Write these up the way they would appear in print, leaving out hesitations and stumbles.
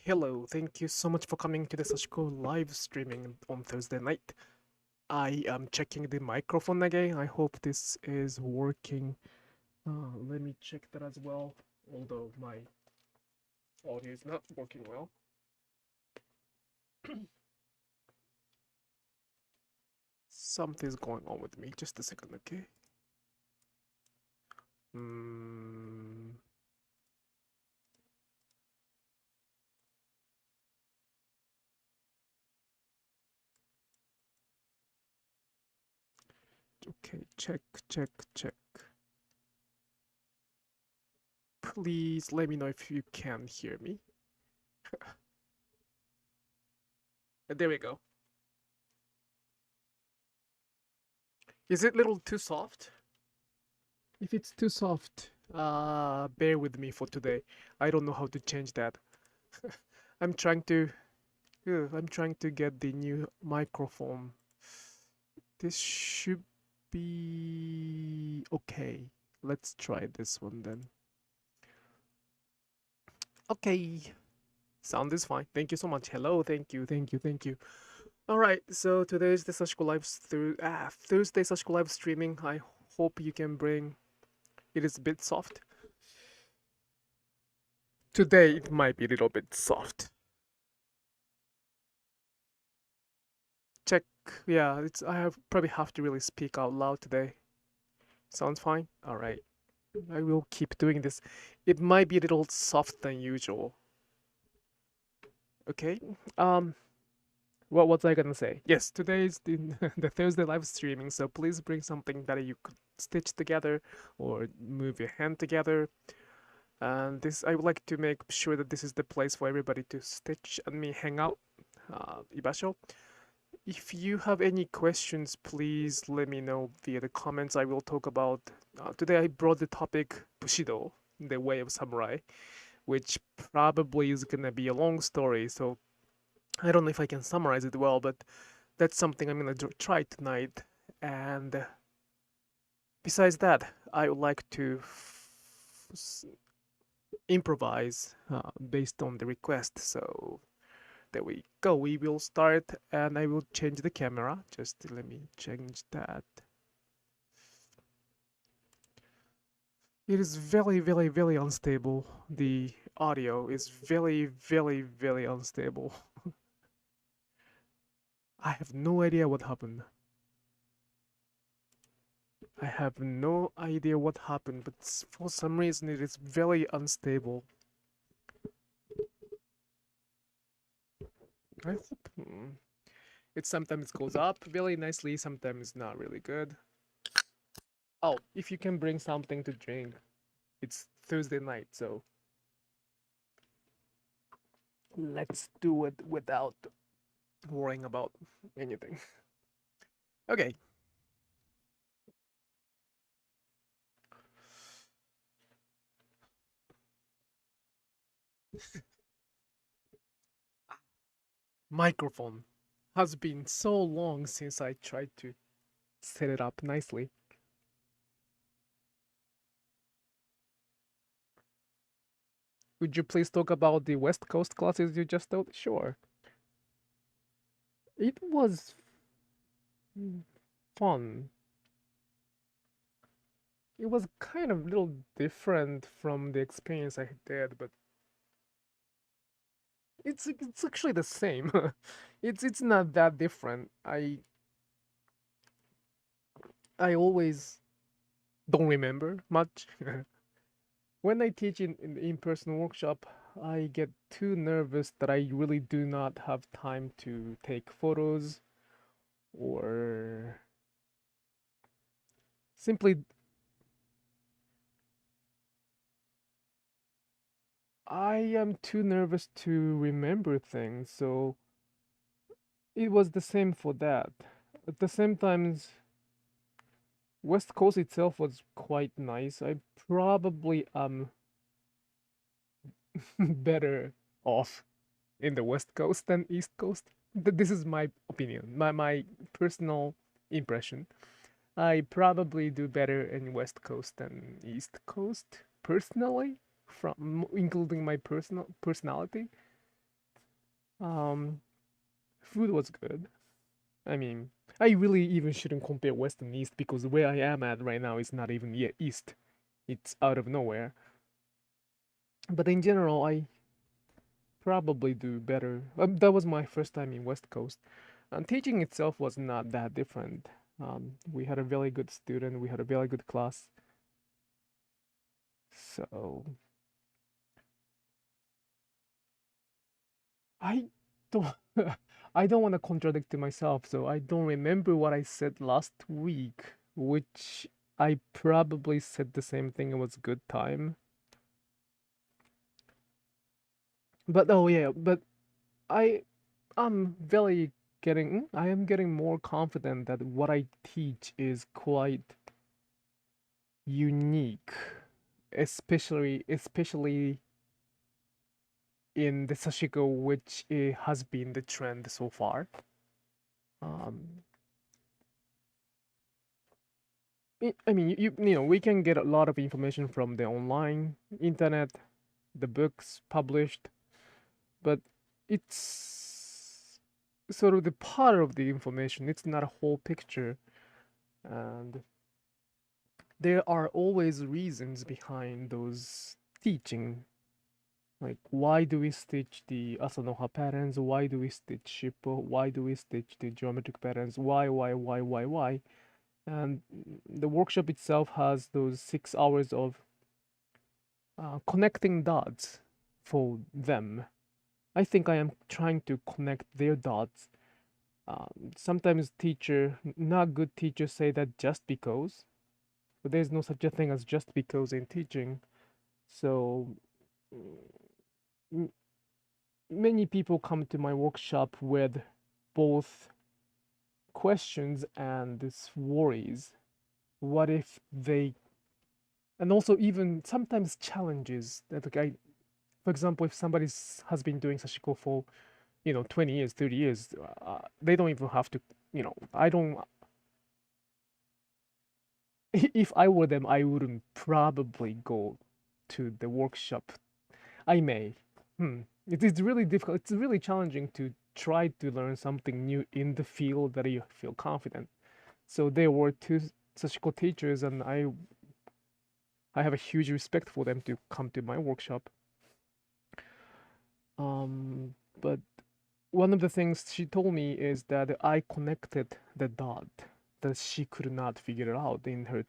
Hello, thank you so much for coming to the Sashiko Live Streaming on Thursday night. I am checking the microphone again. I hope this is working. Let me check that as well, although my audio is not working well. Something's going on with me. Just a second, okay? Okay, check. Please let me know if you can hear me. There we go. Is it a little too soft? If it's too soft, bear with me for today. I don't know how to change that. I'm trying to get the new microphone. This should be okay. Let's try this one then. Okay. Sound is fine. Thank you so much. Hello. Thank you. All right. So today is the Sashiko Live Thursday Sashiko Live streaming. I hope you can bring. It is a bit soft. Today it might be a little bit soft. Check. Yeah, I probably have to really speak out loud today. Sounds fine? All right. I will keep doing this. It might be a little soft than usual. Okay. What was I gonna say? Yes, today is the the Thursday live streaming, so please bring something that you could stitch together or move your hand together. And this, I would like to make sure that this is the place for everybody to stitch and me hang out. Ibasho. If you have any questions, please let me know via the comments. I will talk about today. I brought the topic BushiDo, the way of samurai, which probably is gonna be a long story. So I don't know if I can summarize it well, but that's something I'm gonna try tonight. And besides that, I would like to improvise based on the request. So there we go. We will start, and I will change the camera. Just let me change that. It is very unstable. The audio is very unstable. I have no idea what happened. I have no idea what happened, but for some reason it is very unstable. I hope it sometimes goes up really nicely, sometimes not really good. Oh, if you can bring something to drink. It's Thursday night, so let's do it without worrying about anything. Okay. Microphone. Has been so long since I tried to set it up nicely. Would you please talk about the West Coast classes you just taught? Sure. It was fun. It was kind of a little different from the experience I did, but it's actually the same. It's not that different. I always don't remember much. When I teach in in-person workshop, I get too nervous that I really do not have time to take photos or simply I am too nervous to remember things, so it was the same for that. At the same time, West Coast itself was quite nice. I probably am better off in the West Coast than East Coast. This is my opinion, my personal impression. I probably do better in West Coast than East Coast personally, from including my personality. Food was good. I mean, I really even shouldn't compare West and East because where I am at right now is not even yet East. It's out of nowhere. But in general, I probably do better. That was my first time in West Coast. And teaching itself was not that different. We had a very good student, we had a very good class. So I don't I don't want to contradict myself, so I don't remember what I said last week, which I probably said the same thing. It was good time. But oh yeah, but I I am getting more confident that what I teach is quite unique, especially in the Sashiko, which has been the trend so far. Um, I mean, you know, we can get a lot of information from the online internet, the books published, but it's sort of the part of the information. It's not a whole picture, and there are always reasons behind those teaching. Like, why do we stitch the Asanoha patterns? Why do we stitch Shippo? Why do we stitch the geometric patterns? Why? And the workshop itself has those 6 hours of connecting dots for them. I think I am trying to connect their dots. Sometimes not good teachers say that just because, but there's no such a thing as just because in teaching. So many people come to my workshop with both questions and worries. What if they, and also even sometimes challenges that for example, if somebody has been doing Sashiko for 20 years, 30 years, they don't even have to, I don't. If I were them, I wouldn't probably go to the workshop. I may. It is really difficult. It's really challenging to try to learn something new in the field that you feel confident. So there were two Sashiko teachers, and I have a huge respect for them to come to my workshop. But one of the things she told me is that I connected the dot that she could not figure out in her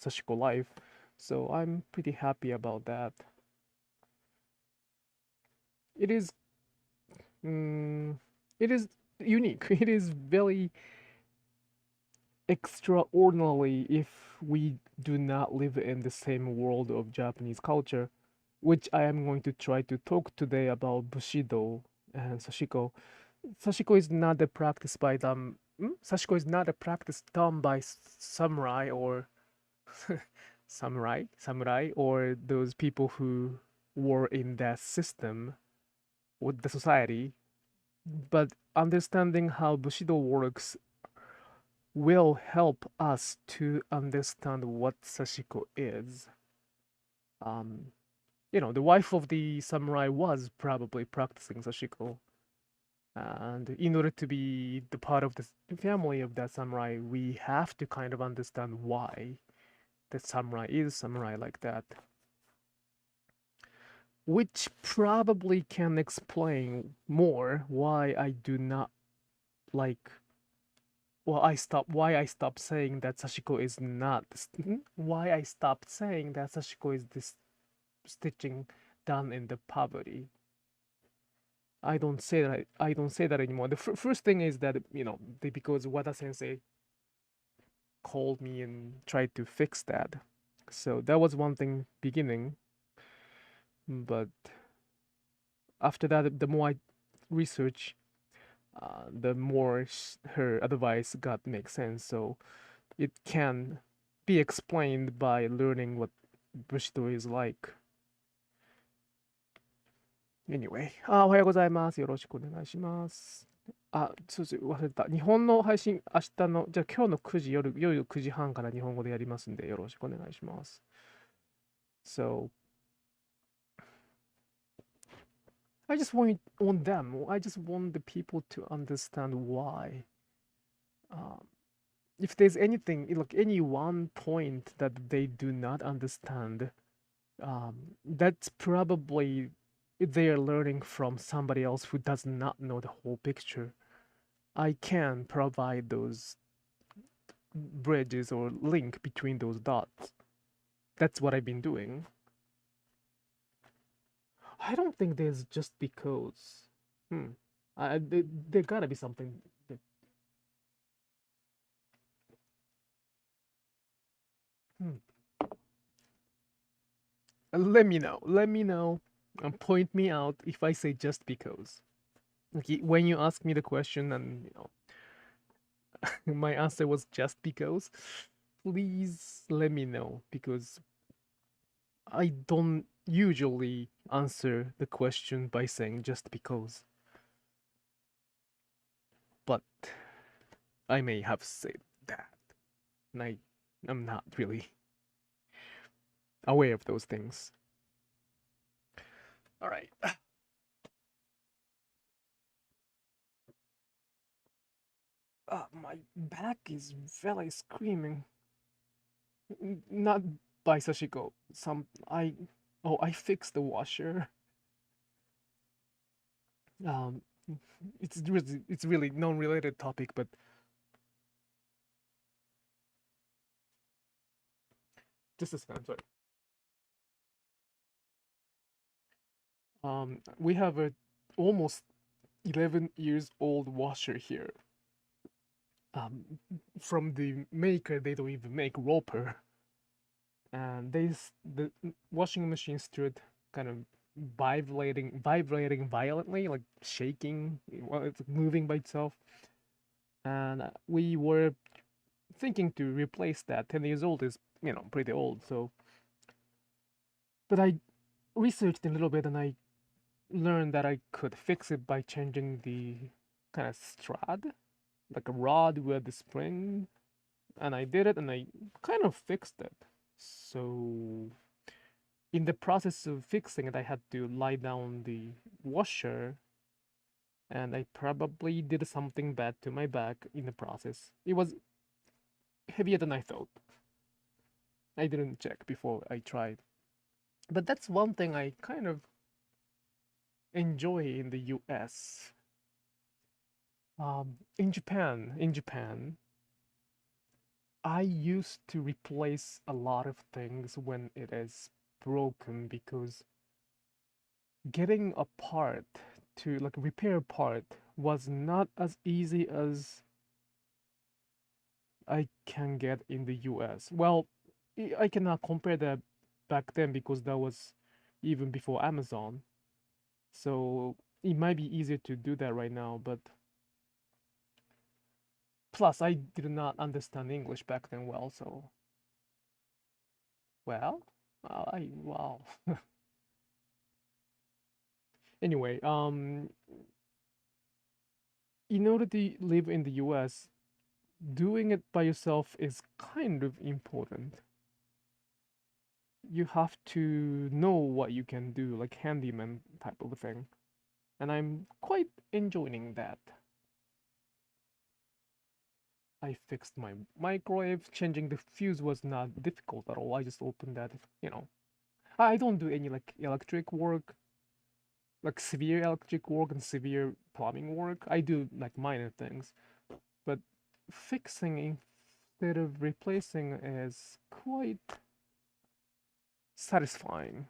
Sashiko life. So I'm pretty happy about that. It is, it is unique. It is very extraordinary if we do not live in the same world of Japanese culture, which I am going to try to talk today about BushiDo and Sashiko. Sashiko is not a practice by them. Sashiko is not a practice done by samurai or samurai or those people who were in that system with the society. But understanding how Bushido works will help us to understand what Sashiko is. The wife of the samurai was probably practicing Sashiko. And in order to be the part of the family of that samurai, we have to kind of understand why the samurai is samurai like that. Which probably can explain more why I do not like why I stopped saying that Sashiko is not why I stopped saying that Sashiko is this stitching done in the poverty. I don't say that anymore. The first thing is that because Wada Sensei called me and tried to fix that. So that was one thing beginning, but after that, the more I research, the more her advice got makes sense. So it can be explained by learning what Bushido is like. Anyway, おはようございます。よろしくお願いします。そうそう、忘れた。日本の配信、明日の、じゃあ今日の9時、夜9時半から日本語でやりますんで、よろしくお願いします。So, I just want them. I just want the people to understand why. Um, if there's anything, like any one point that they do not understand, that's probably they are learning from somebody else who does not know the whole picture. I can provide those bridges or link between those dots. That's what I've been doing. I don't think there's just because. There gotta be something. Hmm. Let me know. Let me know. And point me out if I say just because. Okay, when you ask me the question and my answer was just because, please let me know because I don't usually answer the question by saying just because. But I may have said that. And I'm not really aware of those things. All right. My back is very screaming. Not by Sashiko. I fixed the washer. Um, it's really non-related topic, but just a second. Sorry. We have a almost 11 years old washer here. From the maker, they don't even make roper, and the washing machine stood kind of vibrating violently, like shaking while it's moving by itself. And we were thinking to replace that. 10 years old is pretty old, so. But I researched a little bit and I learned that I could fix it by changing the kind of strad, like a rod with the spring, and I did it and I kind of fixed it. So in the process of fixing it, I had to lie down the washer, and I probably did something bad to my back in the process. It was heavier than I thought. I didn't check before I tried. But that's one thing I kind of enjoy in the US. In Japan, I used to replace a lot of things when it is broken because getting a part to like repair a part was not as easy as I can get in the US. Well, I cannot compare that back then because that was even before Amazon. So it might be easier to do that right now, but plus I did not understand English back then well, so well, I wow. Anyway, in order to live in the US, doing it by yourself is kind of important. You have to know what you can do, like handyman type of a thing. And I'm quite enjoying that. I fixed my microwave. Changing the fuse was not difficult at all. I just opened that. I don't do any like electric work, like severe electric work and severe plumbing work. I do like minor things, but fixing instead of replacing is quite satisfying.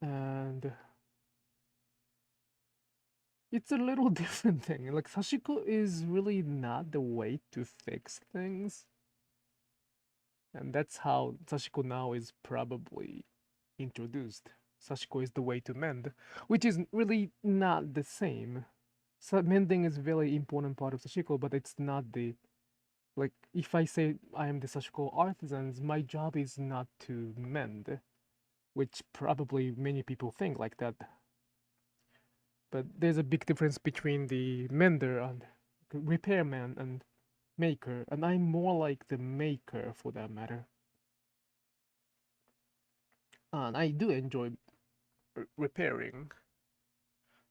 And it's a little different thing. Like Sashiko is really not the way to fix things. And that's how Sashiko now is probably introduced. Sashiko is the way to mend, which is really not the same. So mending is very important part of Sashiko, but it's not the like if I say I am the Sashiko artisans, my job is not to mend, which probably many people think like that. But there's a big difference between the mender and repairman and maker, and I'm more like the maker for that matter. And I do enjoy repairing.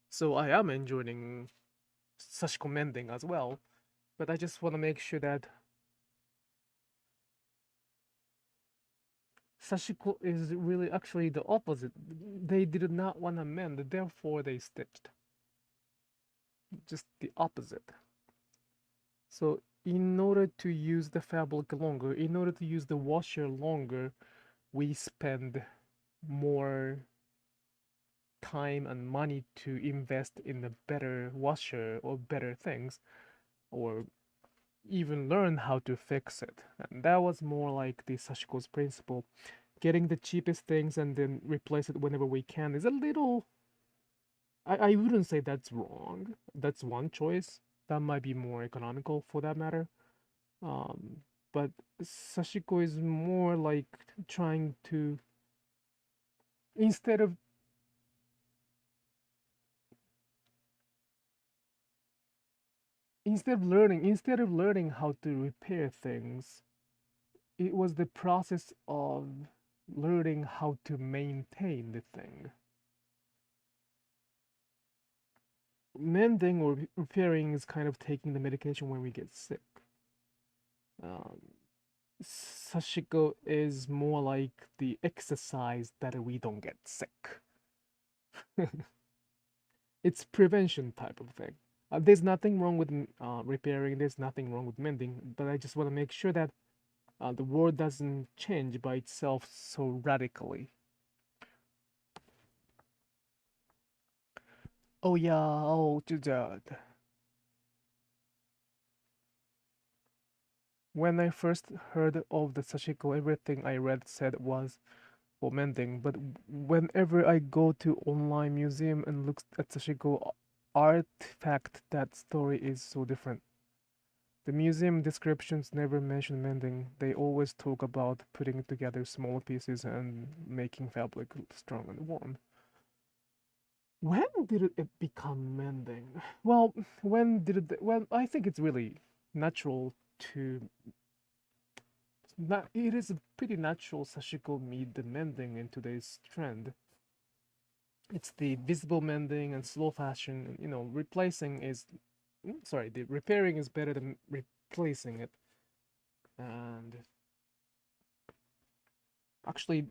So I am enjoying Sashiko mending as well, but I just want to make sure that Sashiko is really actually the opposite. They did not want to mend, therefore they stitched. Just the opposite. So in order to use the fabric longer, in order to use the washer longer, we spend more time and money to invest in a better washer or better things, or even learn how to fix it. And that was more like the Sashiko's principle. Getting the cheapest things and then replace it whenever we can is a little. I wouldn't say that's wrong. That's one choice. That might be more economical for that matter. Um, but Sashiko is more like trying to, instead of instead of learning how to repair things, it was the process of learning how to maintain the thing. Mending or repairing is kind of taking the medication when we get sick. Um, Sashiko is more like the exercise that we don't get sick. It's prevention type of thing. There's nothing wrong with repairing. There's nothing wrong with mending. But I just want to make sure that the world doesn't change by itself so radically. Oh yeah, oh that. When I first heard of the Sashiko, everything I read said was for mending. But whenever I go to online museum and look at Sashiko artifact, that story is so different. The museum descriptions never mention mending. They always talk about putting together small pieces and making fabric strong and warm. When did it become mending? Well, when did it? Well, I think it's really natural to. It is a pretty natural Sashiko meet the mending in today's trend. It's the visible mending and slow fashion. You know, replacing is. Sorry, the repairing is better than replacing it. And actually,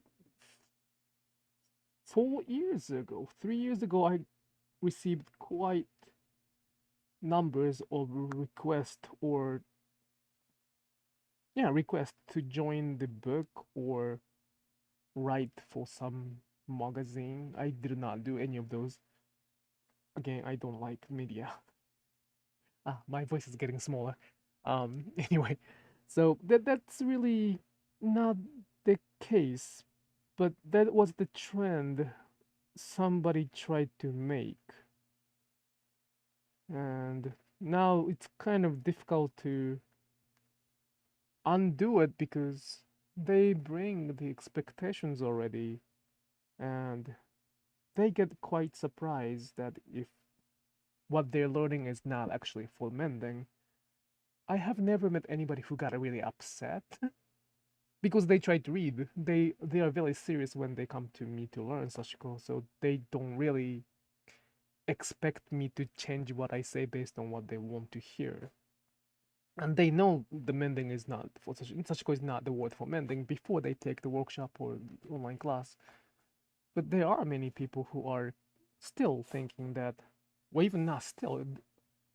4 years ago, 3 years ago, I received quite numbers of requests or requests to join the book or write for some magazine. I did not do any of those. Again, I don't like media. My voice is getting smaller. Anyway, so that's really not the case, but that was the trend somebody tried to make. And now it's kind of difficult to undo it because they bring the expectations already, and they get quite surprised that if what they're learning is not actually for mending. I have never met anybody who got really upset because they try to read. They are very serious when they come to me to learn Sashiko, so they don't really expect me to change what I say based on what they want to hear. And they know the mending is not for Sashiko is not the word for mending before they take the workshop or online class. But there are many people who are still thinking that, well, even not still,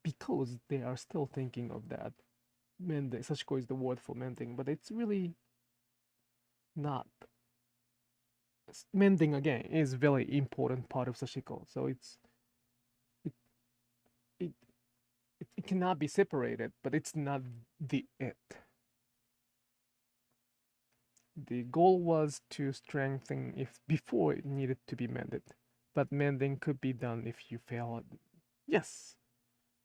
because they are still thinking of that. Mending, Sashiko is the word for mending, but it's really not. Mending again is very important part of Sashiko, so it it it cannot be separated, but it's not the it. The goal was to strengthen if before it needed to be mended, but mending could be done if you fail. Yes.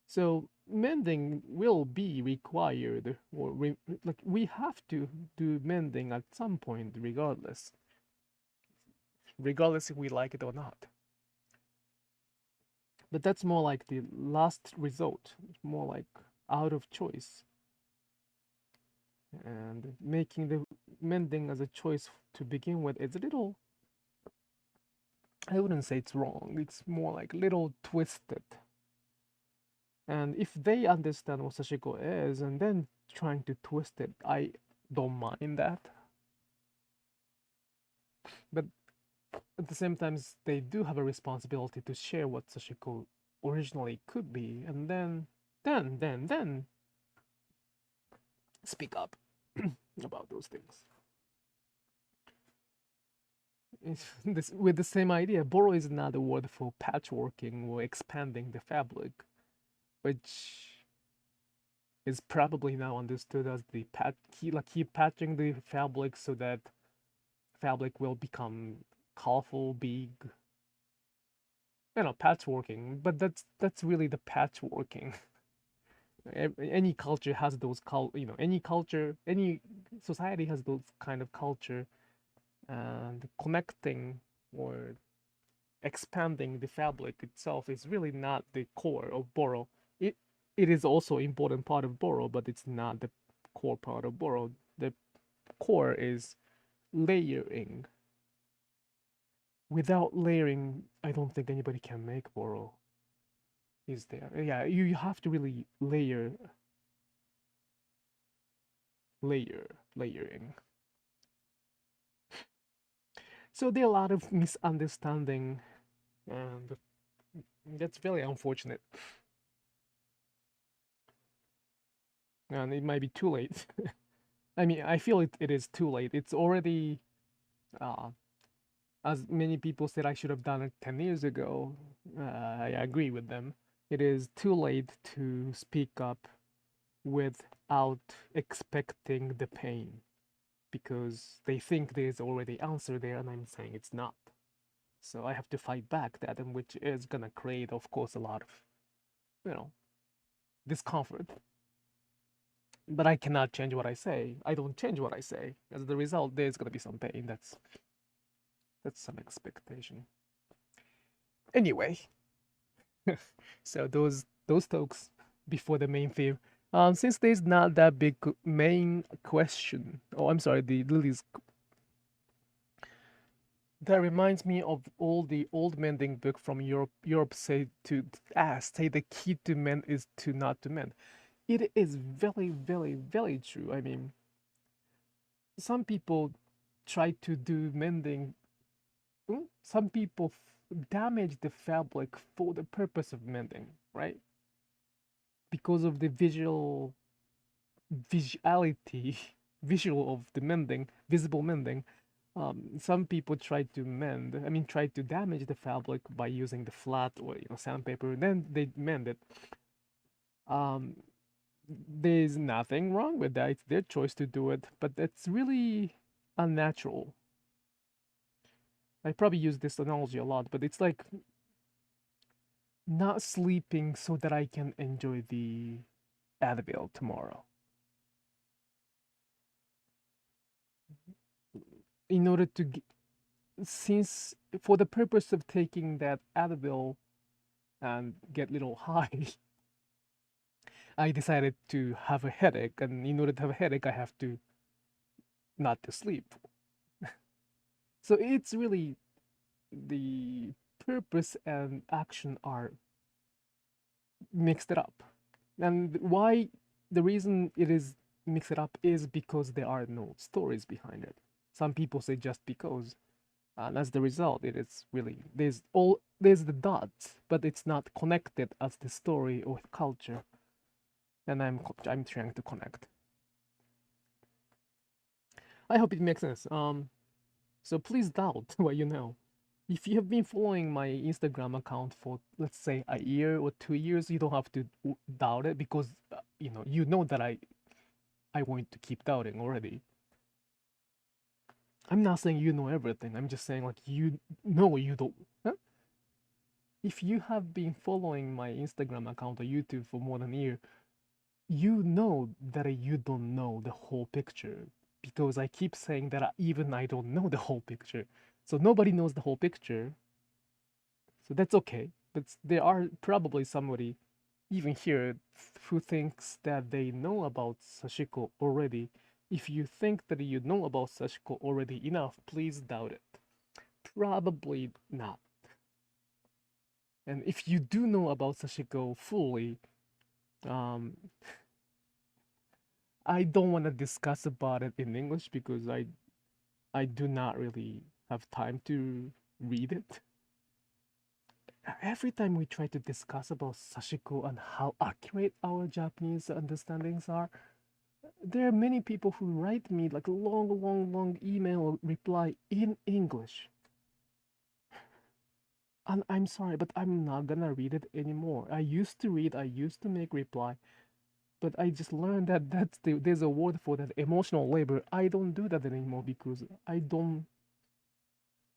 So mending will be required, or like we have to do mending at some point, regardless if we like it or not. But that's more like the last resort, more like out of choice. And making the mending as a choice to begin with is a I wouldn't say it's wrong. It's more like little twisted. And if they understand what Sashiko is and then trying to twist it, I don't mind that. But at the same time, they do have a responsibility to share what Sashiko originally could be, and then speak up about those things. With the same idea, boro is another word for patchworking or expanding the fabric, which is probably now understood as the keep patching the fabric so that fabric will become colorful, big. Patchworking, but that's really the patchworking. Any culture has those any society has those kind of culture, and connecting or expanding the fabric itself is really not the core of boro. It is also important part of boro, but it's not the core part of boro. The core is layering. Without layering, I don't think anybody can make boro. Is there? Yeah, you have to really layering. So there are a lot of misunderstanding, and that's very unfortunate. And it might be too late. I mean, I feel it is too late. It's already, as many people said, I should have done it 10 years ago. I agree with them. It is too late to speak up without expecting the pain, because they think there's already answer there, and I'm saying it's not. So I have to fight back that, and which is gonna create, of course, a lot of, discomfort. But I cannot change what I say. I don't change what I say. As the result, there's gonna be some pain. That's some expectation. Anyway, so those talks before the main theme. Since there's not that big main question. Oh, I'm sorry. The Lily's. That reminds me of all the old mending book from Europe. Europe say the key to mend is to not to mend. It is very, very, very true. I mean, some people try to do mending. Some people damage the fabric for the purpose of mending, right? Because of the visuality, visual of the mending, visible mending. Some people try to damage the fabric by using the flat or sandpaper. Then they mend it. There's nothing wrong with that. It's their choice to do it, but it's really unnatural. I probably use this analogy a lot, but it's like not sleeping so that I can enjoy the avaiilable tomorrow. In order to, since for the purpose of taking that avaiilable and get little high, I decided to have a headache, and in order to have a headache, I have to not to sleep. So it's really the purpose and action are mixed it up. And why the reason it is mixed it up is because there are no stories behind it. Some people say just because. And as the result, it is really there's the dots, but it's not connected as the story or culture. And I'm trying to connect. I hope it makes sense. So please doubt what you know. If you have been following my Instagram account for, let's say, a year or 2 years, you don't have to doubt it, because you know that I want to keep doubting already. I'm not saying you know everything. I'm just saying, like, you know you don't. Huh? If you have been following my Instagram account or YouTube for more than a year, you know that you don't know the whole picture, because I keep saying that even I don't know the whole picture. So nobody knows the whole picture. So that's okay. But there are probably somebody, even here, who thinks that they know about Sashiko already. If you think that you know about Sashiko already enough, please doubt it. Probably not. And if you do know about Sashiko fully, um, I don't want to discuss about it in English because I do not really have time to read it. Every time we try to discuss about Sashiko and how accurate our Japanese understandings are, there are many people who write me like a long email or reply in English. And I'm sorry, but I'm not gonna read it anymore. I used to read, I used to make reply, but I just learned that there's a word for that, emotional labor. I don't do that anymore because I don't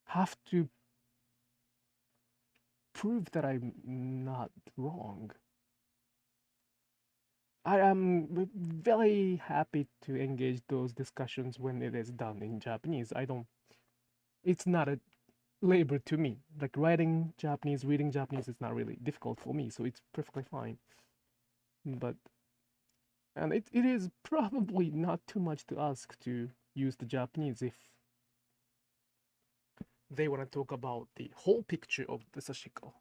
have to prove that I'm not wrong. I am very happy to engage those discussions when it is done in Japanese. It's not a labor to me. Like writing Japanese, reading Japanese is not really difficult for me, so it's perfectly fine. And it is probably not too much to ask to use the Japanese if they want to talk about the whole picture of the Sashiko.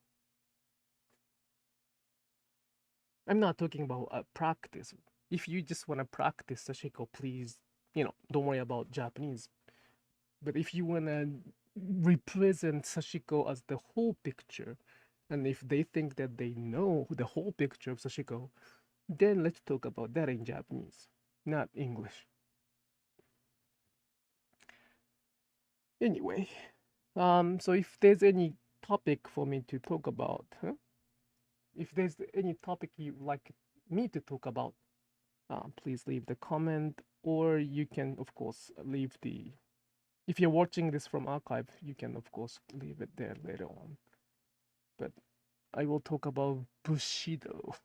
I'm not talking about a practice. If you just want to practice Sashiko, please, don't worry about Japanese. But if you want to represent Sashiko as the whole picture, and if they think that they know the whole picture of Sashiko, then let's talk about that in Japanese, not English. Anyway, so if there's any topic for me to talk about, if there's any topic you'd like me to talk about, please leave the comment, or you can, of course, leave the. If you're watching this from archive, you can, of course, leave it there later on. But I will talk about BushiDo.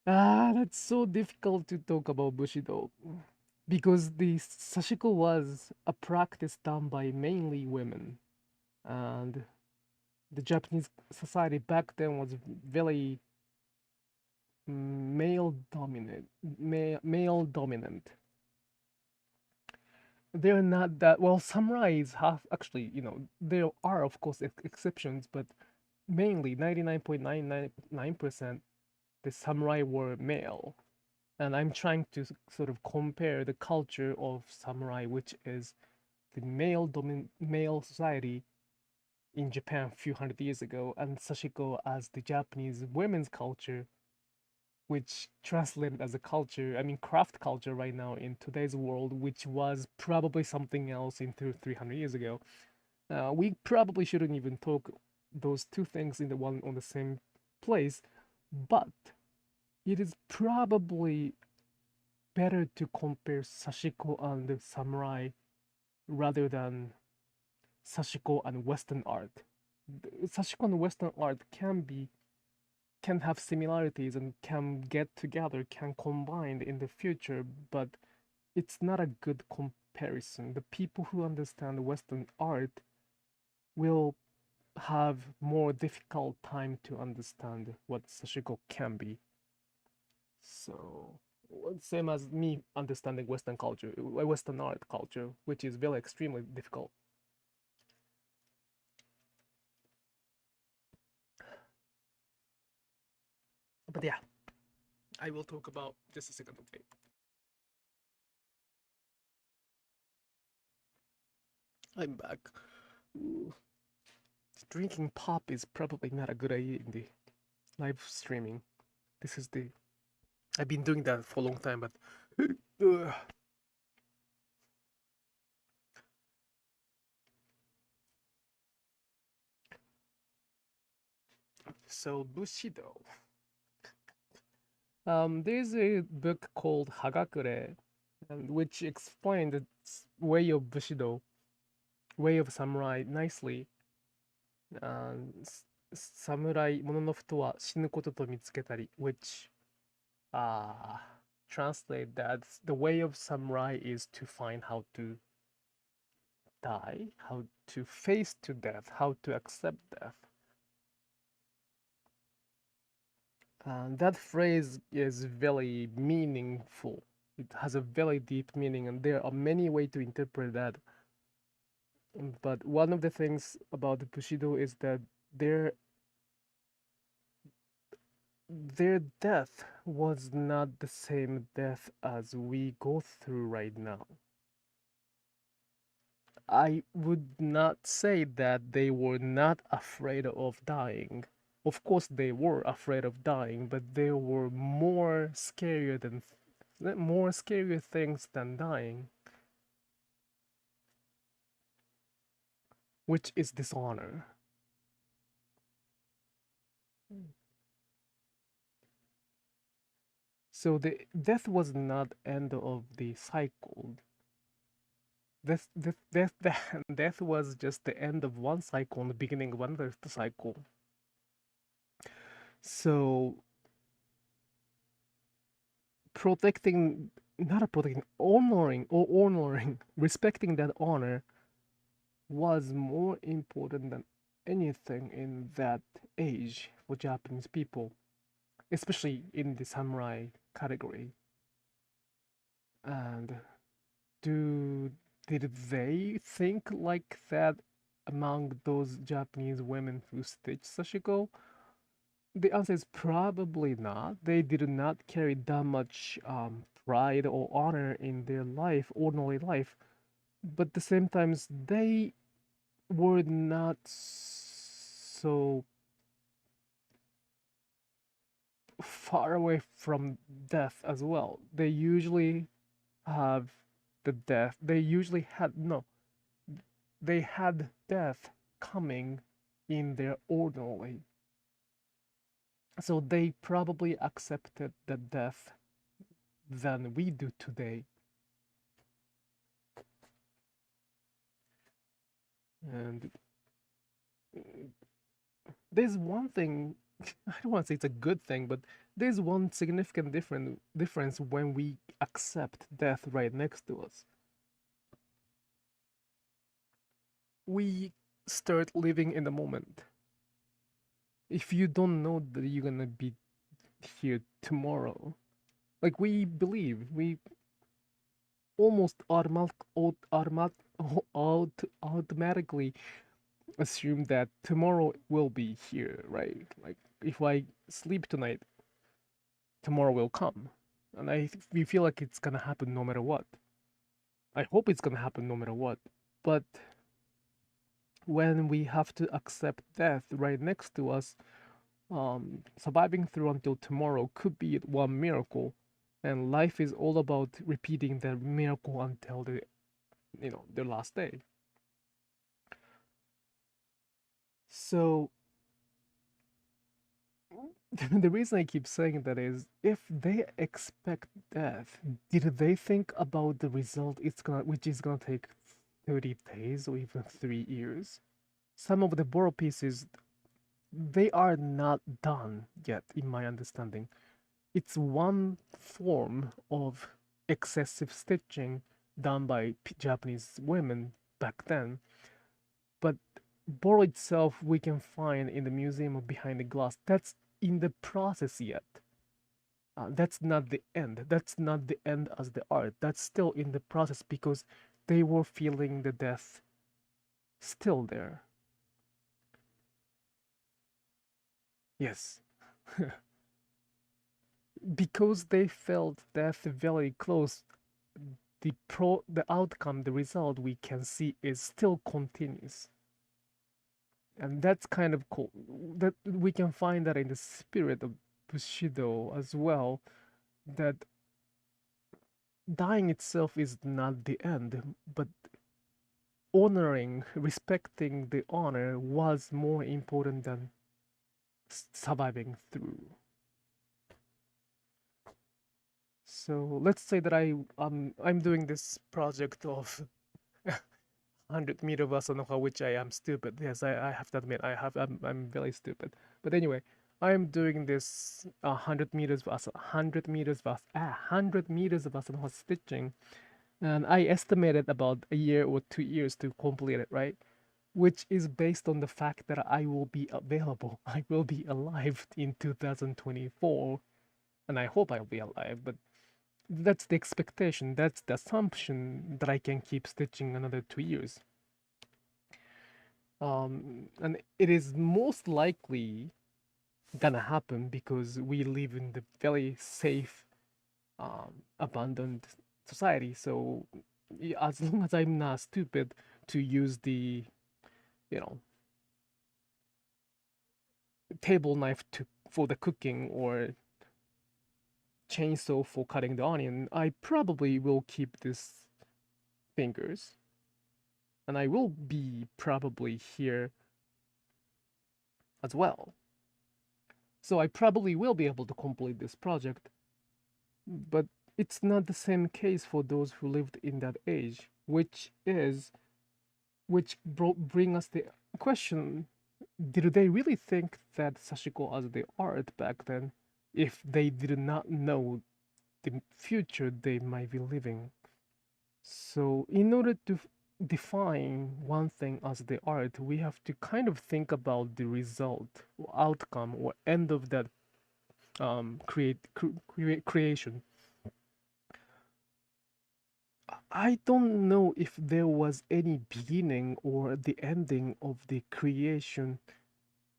That's so difficult to talk about BushiDo because the Sashiko was a practice done by mainly women, and the Japanese society back then was very male dominant. Male dominant. They're not that well. Samurais have actually, there are of course exceptions, but mainly 99.999% the samurai were male. And I'm trying to sort of compare the culture of samurai, which is the male society in Japan a few hundred years ago, and Sashiko as the Japanese women's culture, which translated as a culture, I mean craft culture right now in today's world, which was probably something else in 300 years ago. We probably shouldn't even talk those two things in the one on the same place, but it is probably better to compare Sashiko and the samurai rather than Sashiko and Western art. Sashiko and Western art can have similarities and can get together, can combine in the future, but it's not a good comparison. The people who understand Western art will have more difficult time to understand what Sashiko can be. So same as me understanding Western culture, Western art culture, which is very extremely difficult. But yeah, I will talk about just a second, okay? I'm back. Ooh. Drinking pop is probably not a good idea in the live streaming. This is the. I've been doing that for a long time, but. So, Bushido. There's a book called Hagakure, which explained the way of Bushido, way of samurai nicely. Samurai もののふとは死ぬことと見つけたり which translate that the way of samurai is to find how to die, how to face to death, how to accept death. And that phrase is very meaningful. It has a very deep meaning, and there are many ways to interpret that. But one of the things about the BushiDo is that their their death was not the same death as we go through right now. I would not say that they were not afraid of dying. Of course, they were afraid of dying, but there were more scarier things than dying, which is dishonor. So the death was not end of the cycle. Death was just the end of one cycle and the beginning of another cycle. So protecting, not protecting, honoring, respecting that honor was more important than anything in that age for Japanese people, especially in the samurai category. And did they think like that among those Japanese women who stitched Sashiko? The answer is probably not. They did not carry that much pride or honor in their life, ordinary life. But at the same times, they were not so far away from death as well. They usually have the death. They usually had no. They had death coming in their ordinary. So they probably accepted the death than we do today. And there's one thing, I don't want to say it's a good thing, but there's one significant difference when we accept death right next to us. We start living in the moment. If you don't know that you're gonna be here tomorrow, like we believe, we almost automatically assume that tomorrow will be here, right? Like if I sleep tonight, tomorrow will come, and we feel like it's gonna happen no matter what. I hope it's gonna happen no matter what, but when we have to accept death right next to us, surviving through until tomorrow could be one miracle, and life is all about repeating that miracle until the last day. So the reason I keep saying that is, if they expect death, did they think about the result which is gonna take 30 days or even 3 years? Some of the borrow pieces, they are not done yet, in my understanding. It's one form of excessive stitching done by Japanese women back then, but Boro itself we can find in the Museum of Behind the Glass. That's in the process yet. That's not the end. That's not the end as the art. That's still in the process because they were feeling the death still there. Yes. Because they felt death very close, the outcome, the result we can see is still continuous. And that's kind of cool. That we can find that in the spirit of Bushido as well, that dying itself is not the end, but honoring, respecting the honor was more important than surviving through. So let's say that I'm doing this project of 100-meter Vasanoha, which I am stupid. Yes, I have to admit I'm very stupid. But anyway, I am doing this 100 meters Vasanoha stitching, and I estimated about a year or 2 years to complete it, right? Which is based on the fact that I will be available. I will be alive in 2024, and I hope I'll be alive, but that's the expectation. That's the assumption that I can keep stitching another 2 years. And it is most likely gonna happen because we live in the very safe, abundant society. So as long as I'm not stupid to use the, you know, table knife to for the cooking or chainsaw for cutting the onion, I probably will keep this fingers, and I will be probably here as well. So I probably will be able to complete this project, but it's not the same case for those who lived in that age, which bring us the question: did they really think that Sashiko as the art back then, if they did not know the future they might be living? So, in order to define one thing as the art, we have to kind of think about the result, or outcome, or end of that creation. I don't know if there was any beginning or the ending of the creation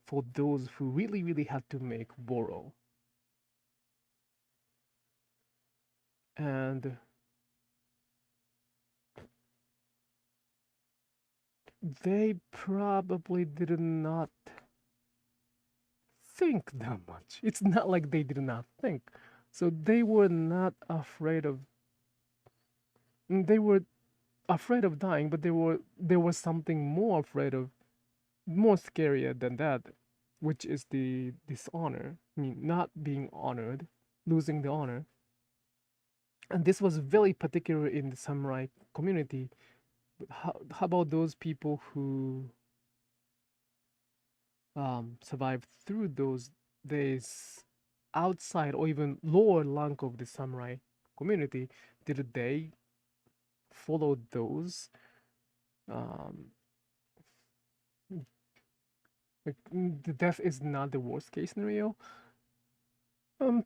for those who really had to make Boro. And they probably did not think that much. It's not like they did not think. So they were not afraid of. They were afraid of dying, but there was something more afraid of, more scarier than that, which is the dishonor. I mean, not being honored, losing the honor. And this was very particular in the samurai community. But how about those people who survived through those days outside or even lower rank of the samurai community? Did they follow those? Like, the death is not the worst case scenario.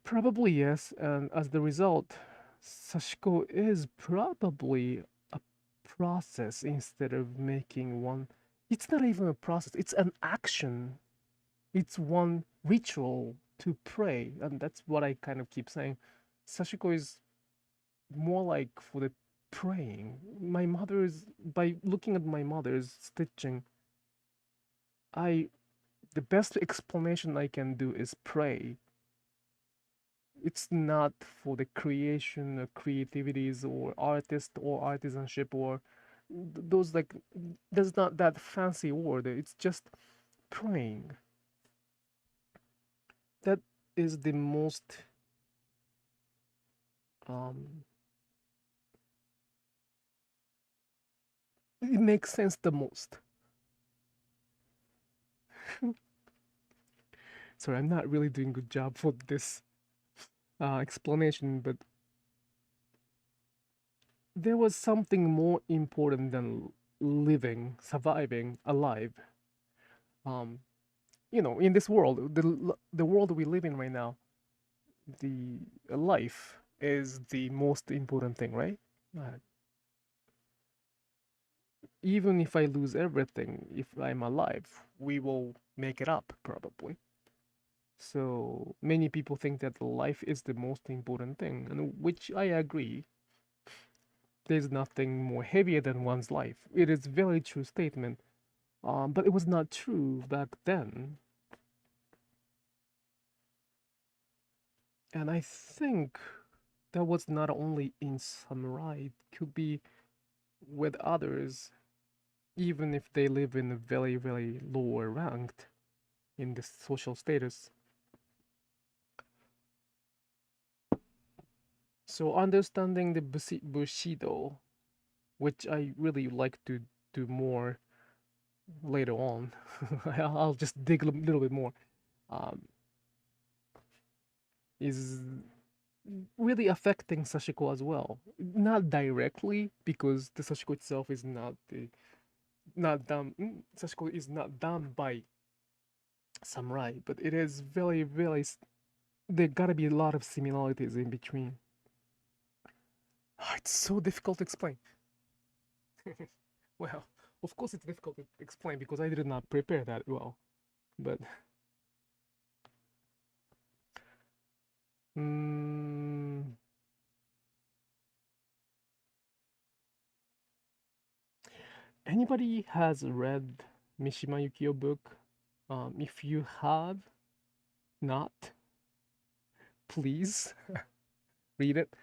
Probably yes, and as the result, Sashiko is probably a process instead of making one. It's not even a process, it's an action. It's one ritual to pray, and that's what I kind of keep saying. Sashiko is more like for the praying. My mother's, by looking at my mother's stitching, I the best explanation I can do is pray. It's not for the creation of creativities or artist or artisanship or those, like, there's not that fancy word. It's just praying. That is the most it makes sense the most. Sorry, I'm not really doing a good job for this explanation, but there was something more important than living, surviving, alive. In this world, the world we live in right now, the life is the most important thing, right? Even if I lose everything, if I'm alive, we will make it up probably. So many people think that life is the most important thing, and which I agree. There's nothing more heavier than one's life. It is a very true statement, but it was not true back then. And I think that was not only in samurai, it could be with others, even if they live in a very lower ranked in the social status. So understanding the Bushido, which I really like to do more later on, I'll just dig a little bit more, is really affecting Sashiko as well. Not directly, because the Sashiko itself is not done. Sashiko is not done by samurai, but it is very. There gotta be a lot of similarities in between. It's so difficult to explain. Well, Of course, it's difficult to explain because I did not prepare that well. But anybody has read Mishima Yukio book? If you have not, please read it.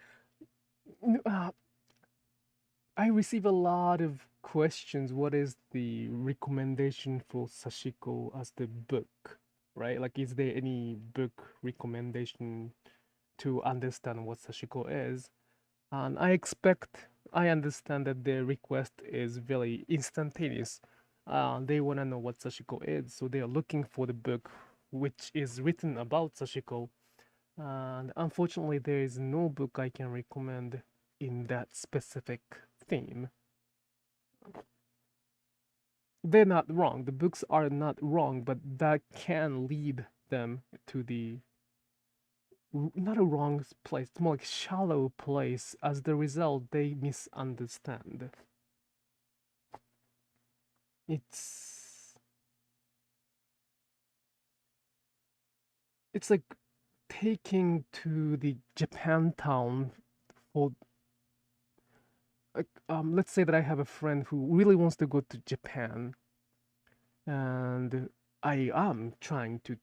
I receive a lot of questions. What is the recommendation for Sashiko as the book, right? Like, is there any book recommendation to understand what Sashiko is? And I understand that their request is very instantaneous. They want to know what Sashiko is, so they are looking for the book which is written about Sashiko. And unfortunately, there is no book I can recommend in that specific theme. They're not wrong. The books are not wrong, but that can lead them to the not a wrong place, it's more like shallow place. As the result, they misunderstand. It's like taking to the Japantown for like let's say that I have a friend who really wants to go to Japan, and I am trying to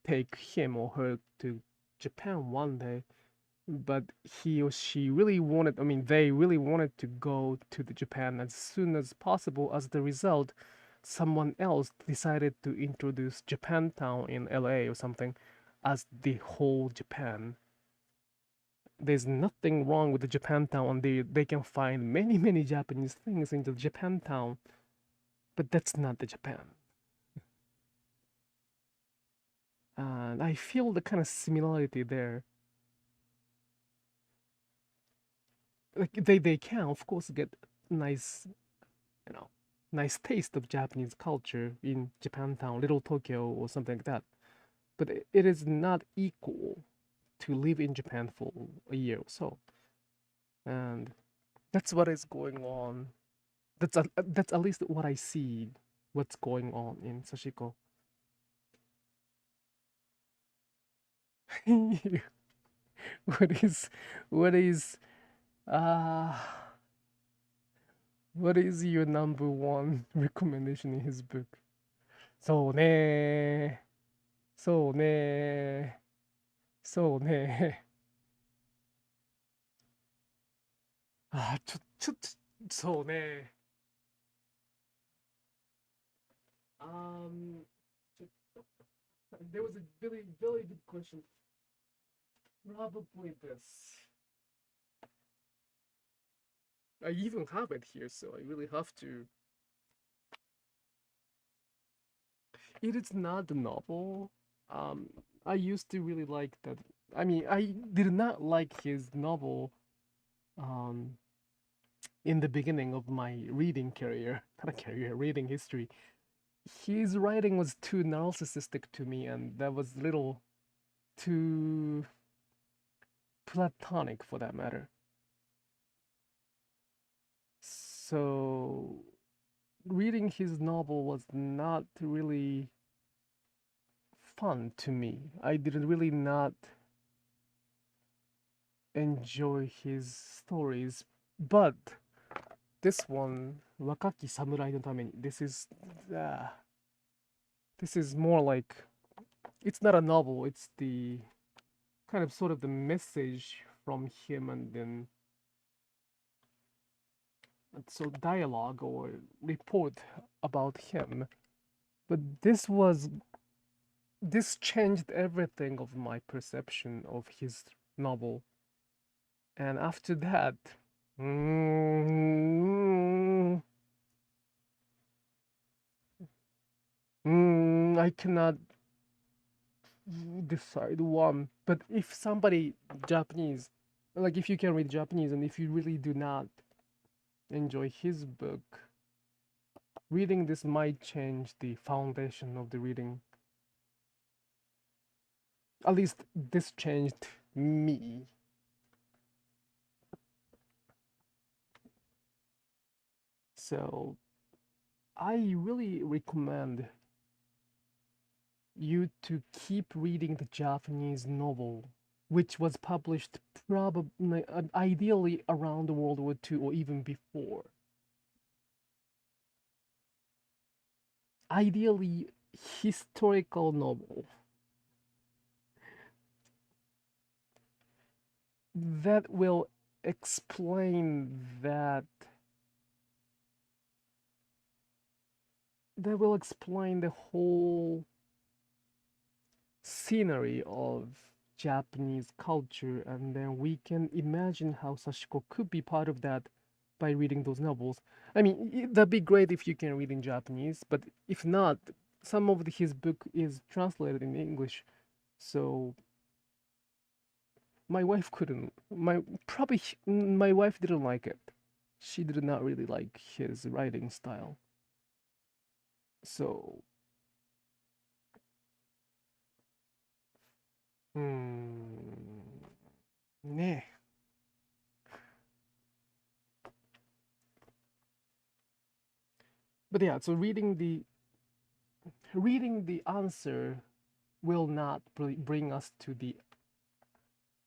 take him or her to Japan one day, but he or she really wanted, I mean, they really wanted to go to the Japan as soon as possible. As the result, someone else decided to introduce Japantown in LA or something as the whole Japan. There's nothing wrong with the Japantown, and they can find many Japanese things in the Japantown, but that's not the Japan. And I feel the kind of similarity there. Like they can of course get nice, you know, nice taste of Japanese culture in Japantown, Little Tokyo, or something like that. But it is not equal to live in Japan for a year or so. And that's what is going on. That's at least what I see. What's going on in Sashiko? what is what is uh what is your number one recommendation in his book? そうねそうねそうねあそうね Um, there was a very good question. Probably this. I even have it here, so I really have to. It is not a novel. I used to really like that. I mean, I did not like his novel. Um, in the beginning of my reading career, not a career, reading history. His writing was too narcissistic to me, and that was little too platonic for that matter. So reading his novel was not really fun to me. I didn't really not enjoy his stories, but this one, Wakaki Samurai no Tameni, this is more like, it's not a novel, it's the kind of sort of the message from him, and then so dialogue or report about him. But this changed everything of my perception of his novel. And after that, I cannot decide one. But if somebody Japanese, like if you can read Japanese, and if you really do not enjoy his book, reading this might change the foundation of the reading. At least this changed me. So I really recommend you to keep reading the Japanese novel, which was published probably ideally around World War II or even before. Ideally, historical novel that will explain the whole scenery of Japanese culture, and then we can imagine how Sashiko could be part of that by reading those novels. I mean, that'd be great if you can read in Japanese, but if not, some of his book is translated in English, so my wife couldn't. My wife didn't like it. She did not really like his writing style. So,ね. But yeah, so reading the answer will not bring us to the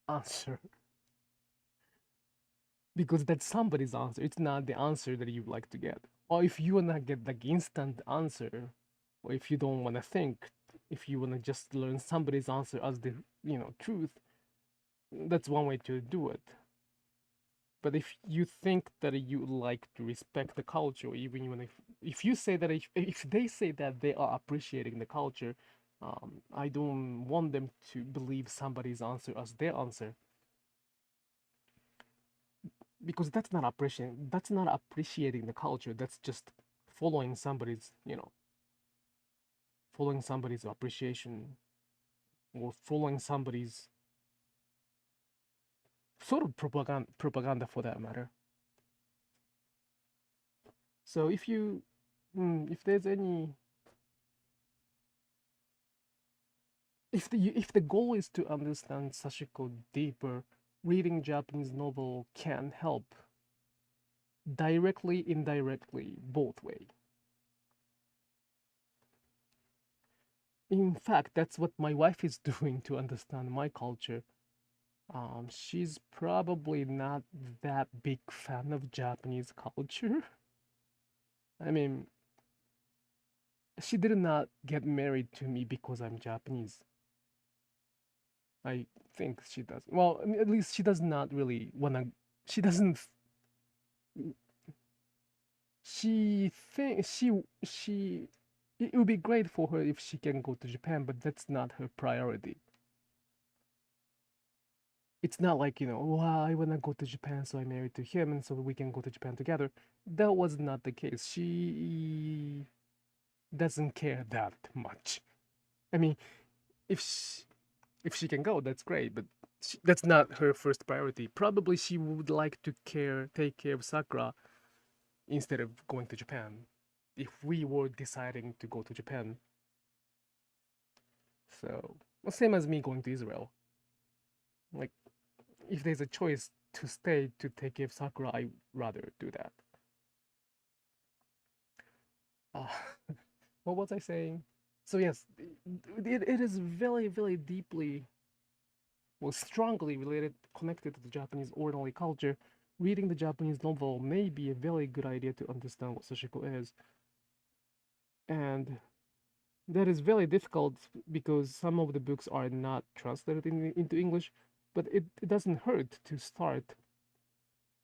answer because that's somebody's answer. It's not the answer that you like to get. Or if you wanna get the instant answer, or if you don't wanna think, if you wanna just learn somebody's answer as the truth, that's one way to do it. But if you think that you like to respect the culture, or even when if you say that if they say that they are appreciating the culture, I don't want them to believe somebody's answer as their answer, because that's not appreciating. That's not appreciating the culture. That's just following somebody's following somebody's appreciation, or following somebody's sort of propaganda for that matter. So if there's any, if the goal is to understand Sashiko deeper, reading Japanese novel can help directly, indirectly, both way. In fact, that's what my wife is doing to understand my culture. She's probably not that big fan of Japanese culture. I mean, she did not get married to me because I'm Japanese. I think she does. Well, I mean, at least she does not really wanna. She doesn't. She think she. It would be great for her if she can go to Japan, but that's not her priority. It's not like, well, I wanna go to Japan, so I married to him, and so we can go to Japan together. That was not the case. She doesn't care that much. I mean, if she can go, that's great, but that's not her first priority. Probably she would like to take care of Sakura instead of going to Japan, if we were deciding to go to Japan. So, well, same as me going to Israel. Like, if there's a choice to stay to take care of Sakura, I'd rather do that. Uh, what was I saying? So yes, it is very, very deeply, well, strongly related, connected to the Japanese orderly culture. Reading the Japanese novel may be a very good idea to understand what Sashiko is. And that is very difficult because some of the books are not translated into English, but it doesn't hurt to start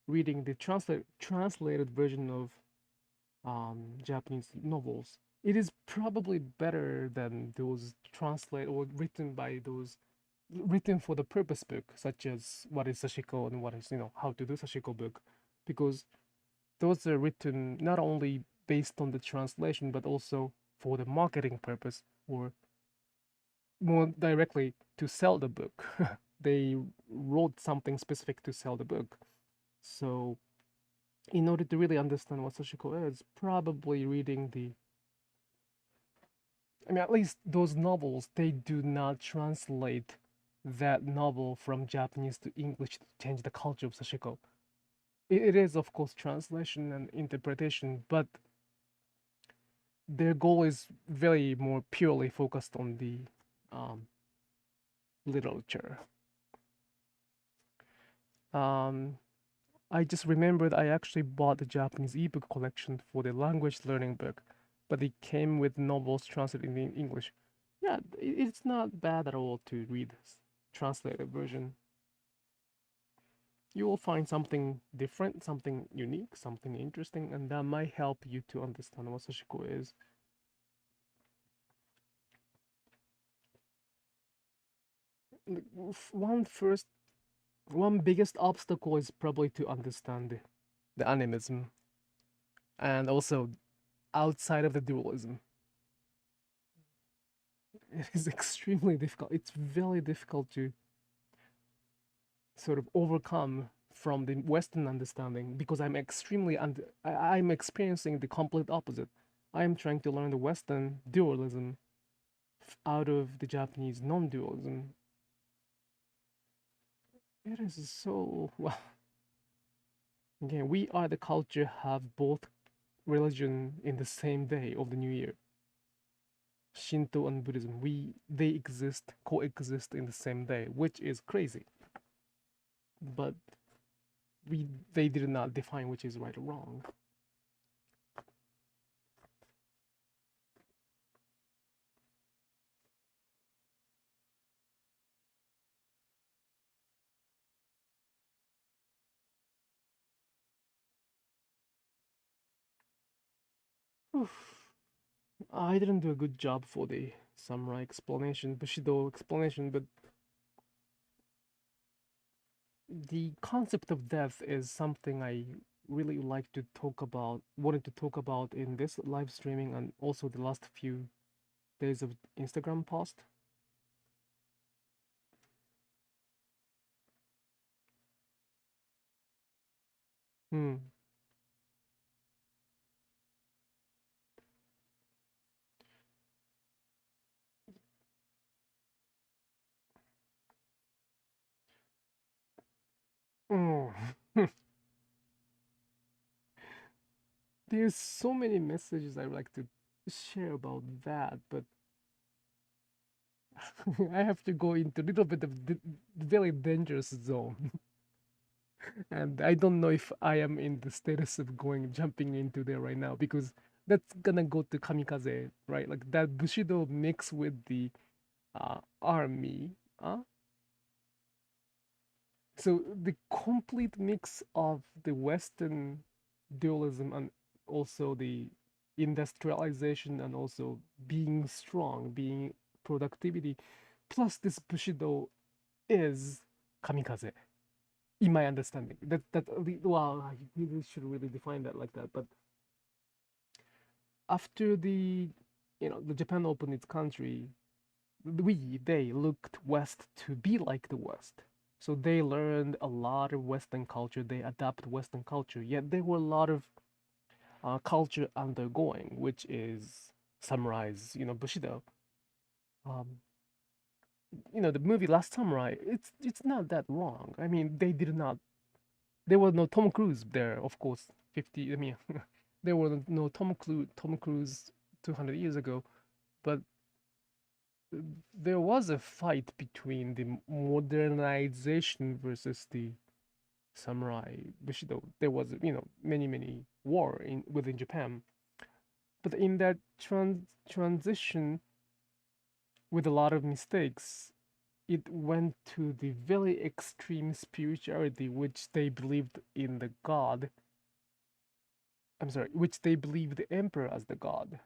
reading the translated version of Japanese novels. It is probably better than those translated or written for the purpose book, such as What is Sashiko and what is, How to do Sashiko book, because those are written not only based on the translation, but also for the marketing purpose, or more directly to sell the book. They wrote something specific to sell the book. So, in order to really understand what Sashiko is, probably reading at least those novels, they do not translate that novel from Japanese to English to change the culture of Sashiko. It is, of course, translation and interpretation, but their goal is very more purely focused on the literature. I just remembered I actually bought the Japanese ebook collection for the language learning book, but it came with novels translated in English. Yeah, it's not bad at all to read translated version. You will find something different, something unique, something interesting, and that might help you to understand what Sashiko is. One biggest obstacle is probably to understand the animism, and also outside of the dualism. It is extremely difficult. It's very difficult to sort of overcome from the Western understanding, because I'm I'm experiencing the complete opposite. I am trying to learn the Western dualism out of the Japanese non-dualism. It is so well. Again, we are the culture have both religion in the same day of the New Year. Shinto and Buddhism, they coexist in the same day, which is crazy. But they did not define which is right or wrong. I didn't do a good job for the samurai explanation, Bushido explanation, but the concept of death is something I really wanted to talk about in this live streaming and also the last few days of Instagram post. Hmm. Oh. There's so many messages I would like to share about that, but I have to go into a little bit of the very dangerous zone. And I don't know if I am in the status of jumping into there right now, because that's gonna go to kamikaze, right? Like that Bushido mix with the army. So the complete mix of the Western dualism and also the industrialization and also being strong, being productivity, plus this Bushido is kamikaze, in my understanding. Well, I really should really define that like that. But after the Japan opened its country, they looked west to be like the West. So they learned a lot of Western culture. They adapt Western culture. Yet there were a lot of culture undergoing, which is summarized, Bushido. Um, the movie Last Samurai. It's not that wrong. I mean, they did not. There was no Tom Cruise there, of course. 50. I mean, there were no Tom Cruise 200 years ago, but there was a fight between the modernization versus the samurai Bushido. There was, many war within Japan, but in that transition, with a lot of mistakes, it went to the very extreme spirituality, which they believed in the god. I'm sorry, which they believed the emperor as the god.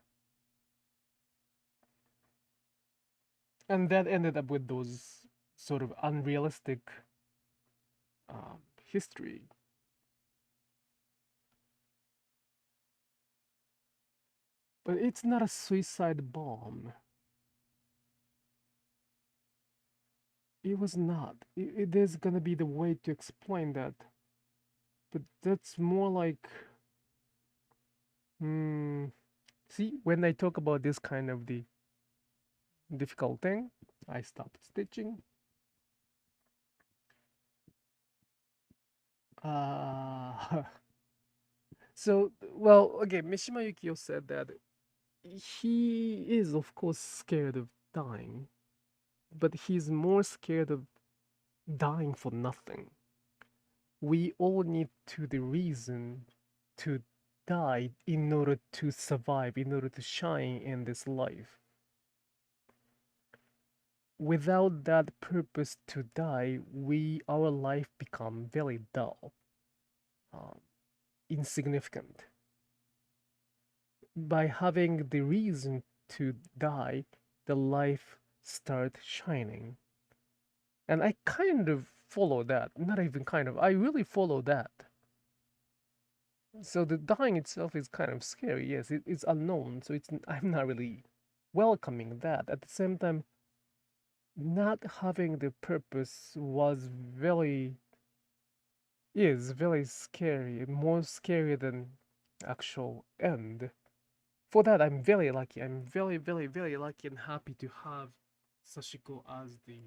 And that ended up with those sort of unrealistic history. But it's not a suicide bomb. It was not. There's gonna be the way to explain that. But that's more like. See, when I talk about this kind of the difficult thing, I stopped stitching. So, well, okay, Mishima Yukio said that he is, of course, scared of dying, but he's more scared of dying for nothing. We all need to the reason to die in order to survive, in order to shine in this life. Without that purpose to die, our life become very dull, insignificant. By having the reason to die, the life starts shining. And I kind of follow that. Not even kind of, I really follow that. So the dying itself is kind of scary. Yes, it's unknown. So I'm not really welcoming that. At the same time, not having the purpose is very scary, more scary than actual end. For that, I'm very lucky. I'm very, very, very lucky and happy to have Sashiko as the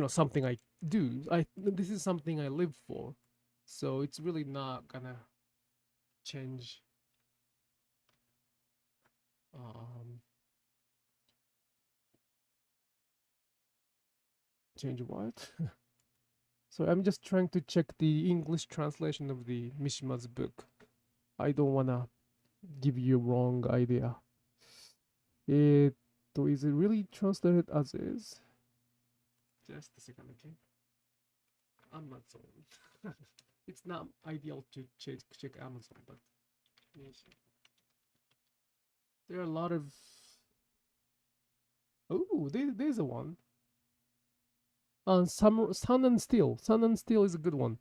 something I do. This is something I live for, so it's really not gonna change. Change what? So I'm just trying to check the English translation of the Mishima's book. I don't wanna give you a wrong idea. Is it really translated as is? Just a second, okay? Amazon. It's not ideal to check Amazon, but there are a lot of. Oh, there's a one. Sun and Steel. Sun and Steel is a good one.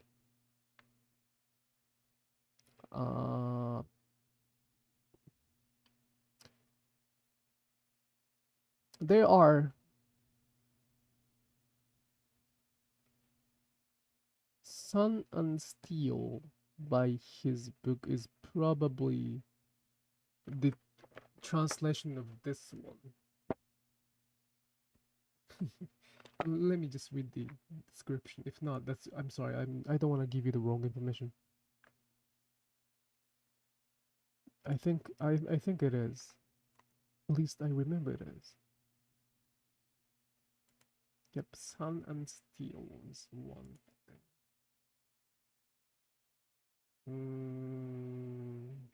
There are Sun and Steel by his book is probably the translation of this one. Let me just read the description. If not, I'm sorry. I don't want to give you the wrong information. I think it is. At least I remember it is. Yep, Sun and Steel is one thing.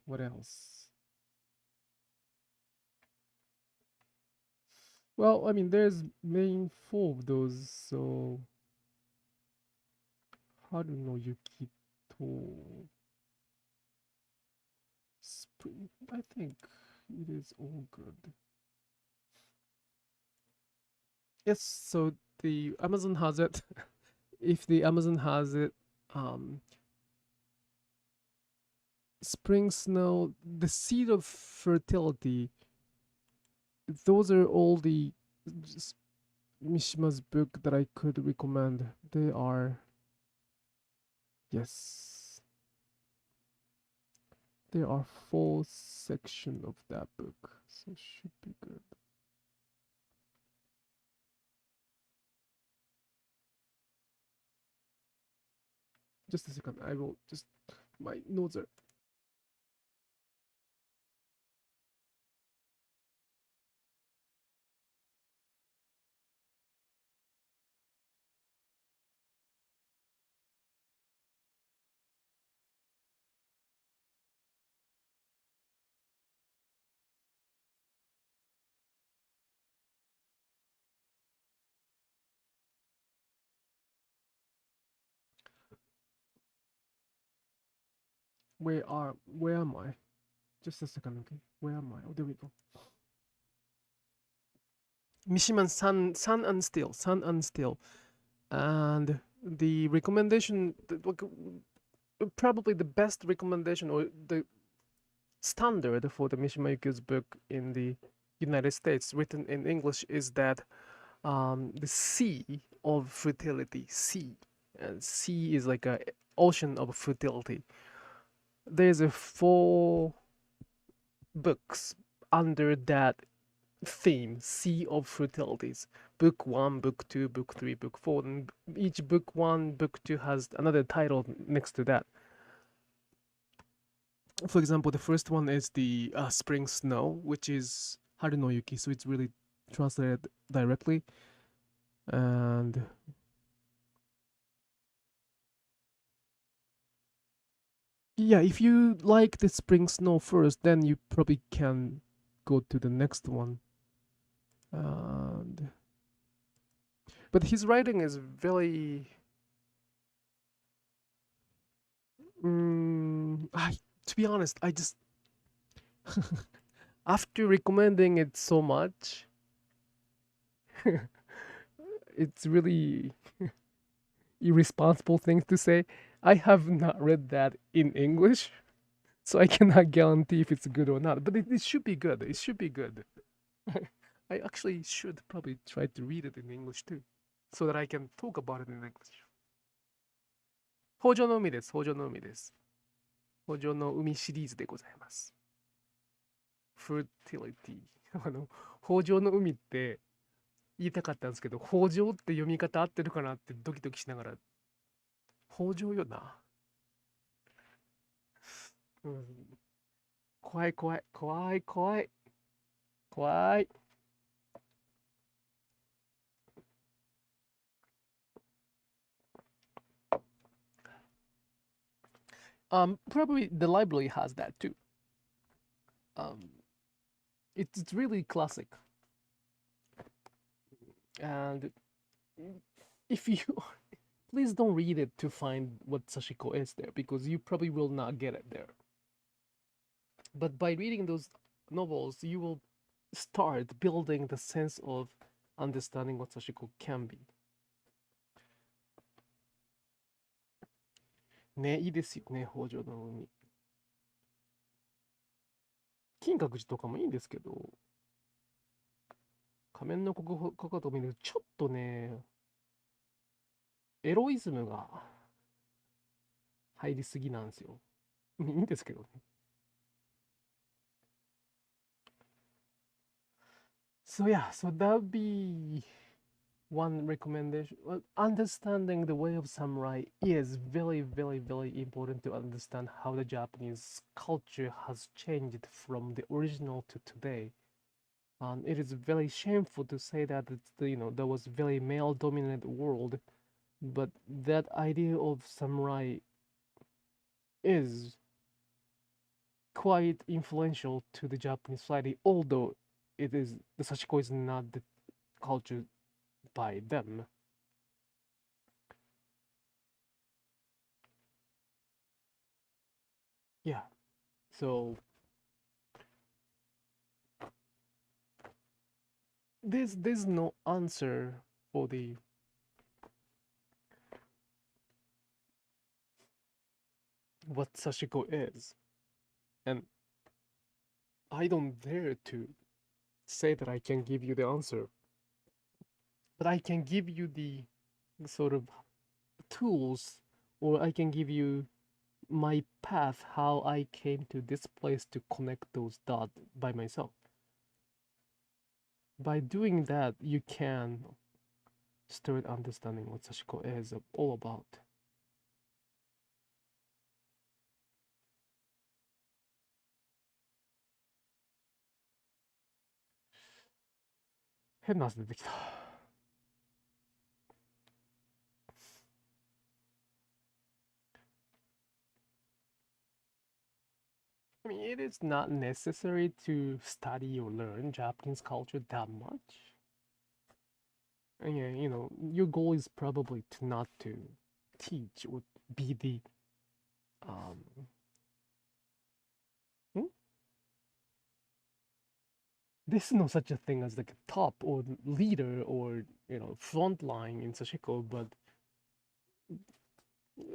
What else? Well, I mean, there's main 4 of those, so Haruno Yukito Spring. I think it is all good. Yes, so the Amazon has it. If the Amazon has it, Spring Snow, the Seed of Fertility, those are all the Mishima's book that I could recommend. They are, yes, there are 4 sections of that book, so it should be good. Just a second, I will just, my notes are. Where am I? Just a second, okay? Where am I? Oh, there we go. Mishiman Sun and Steel. And the recommendation, probably the best recommendation or the standard for the Mishima Yukio's book in the United States, written in English, is that the sea of fertility, sea, and sea is like a ocean of fertility. There's 4 books under that theme, Sea of Fertilities. Book 1, Book 2, Book 3, Book 4, and each Book 1, Book 2 has another title next to that. For example, the first one is the spring snow, which is haru no yuki, so it's really translated directly. And yeah, if you like the spring snow first, then you probably can go to the next one. And but his writing is very to be honest, I just after recommending it so much, it's really irresponsible thing to say. I have not read that in English, so I cannot guarantee if it's good or not. But it should be good. It should be good. I actually should probably try to read it in English too, so that I can talk about it in English. 北条の海です。北条の海です。北条の海シリーズでございます。fertility 北条の海って言いたかったんですけど、北条って読み方合ってるかなってドキドキしながら、北条よな。うん、怖い怖い怖い怖い怖い。Probably the library has that too. It's really classic. And if you please don't read it to find what Sashiko is there, because you probably will not get it there. But by reading those novels, you will start building the sense of understanding what Sashiko can be. ね、いいですよね、北条の海。金閣寺とかもいいんですけど、仮面の国宝かかと見るとちょっとね、エロイズムが入りすぎなんですよ。いいんですけどね。So yeah, so that would be one recommendation. Understanding the way of samurai is very, very, very important to understand how the Japanese culture has changed from the original to today. It is very shameful to say that there was very male-dominated world, but that idea of samurai is quite influential to the Japanese society, although the Sashiko is not the culture by them. Yeah, so there's no answer for the what Sashiko is, and I don't dare to say that I can give you the answer, but I can give you the sort of tools, or I can give you my path, how I came to this place to connect those dots by myself. By doing that, you can start understanding what Sashiko is all about. 変な汗出てきた。I mean, it is not necessary to study or learn Japanese culture that much. And yeah, your goal is probably to not to teach or be the there's no such a thing as like a top or leader or front line in Sashiko, but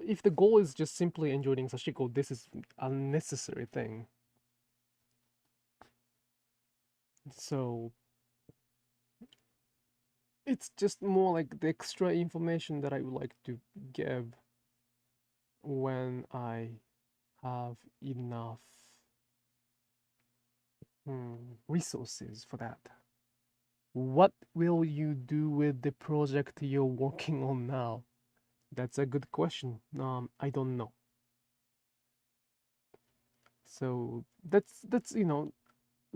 if the goal is just simply enjoying Sashiko, this is unnecessary thing. So it's just more like the extra information that I would like to give when I have enough resources for that. What will you do with the project you're working on now? That's a good question. I don't know. So that's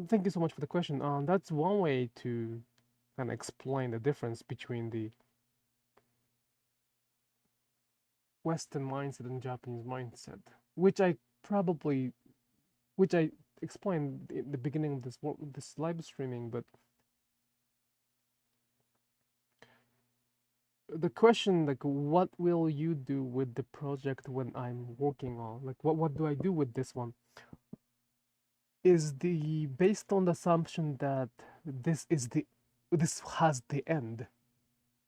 thank you so much for the question. That's one way to kind of explain the difference between the Western mindset and Japanese mindset, which I probably, which I explained in the beginning of this live streaming. But the question, like, what will you do with the project when I'm working on, like, what do I do with this one, is the based on the assumption that this has the end,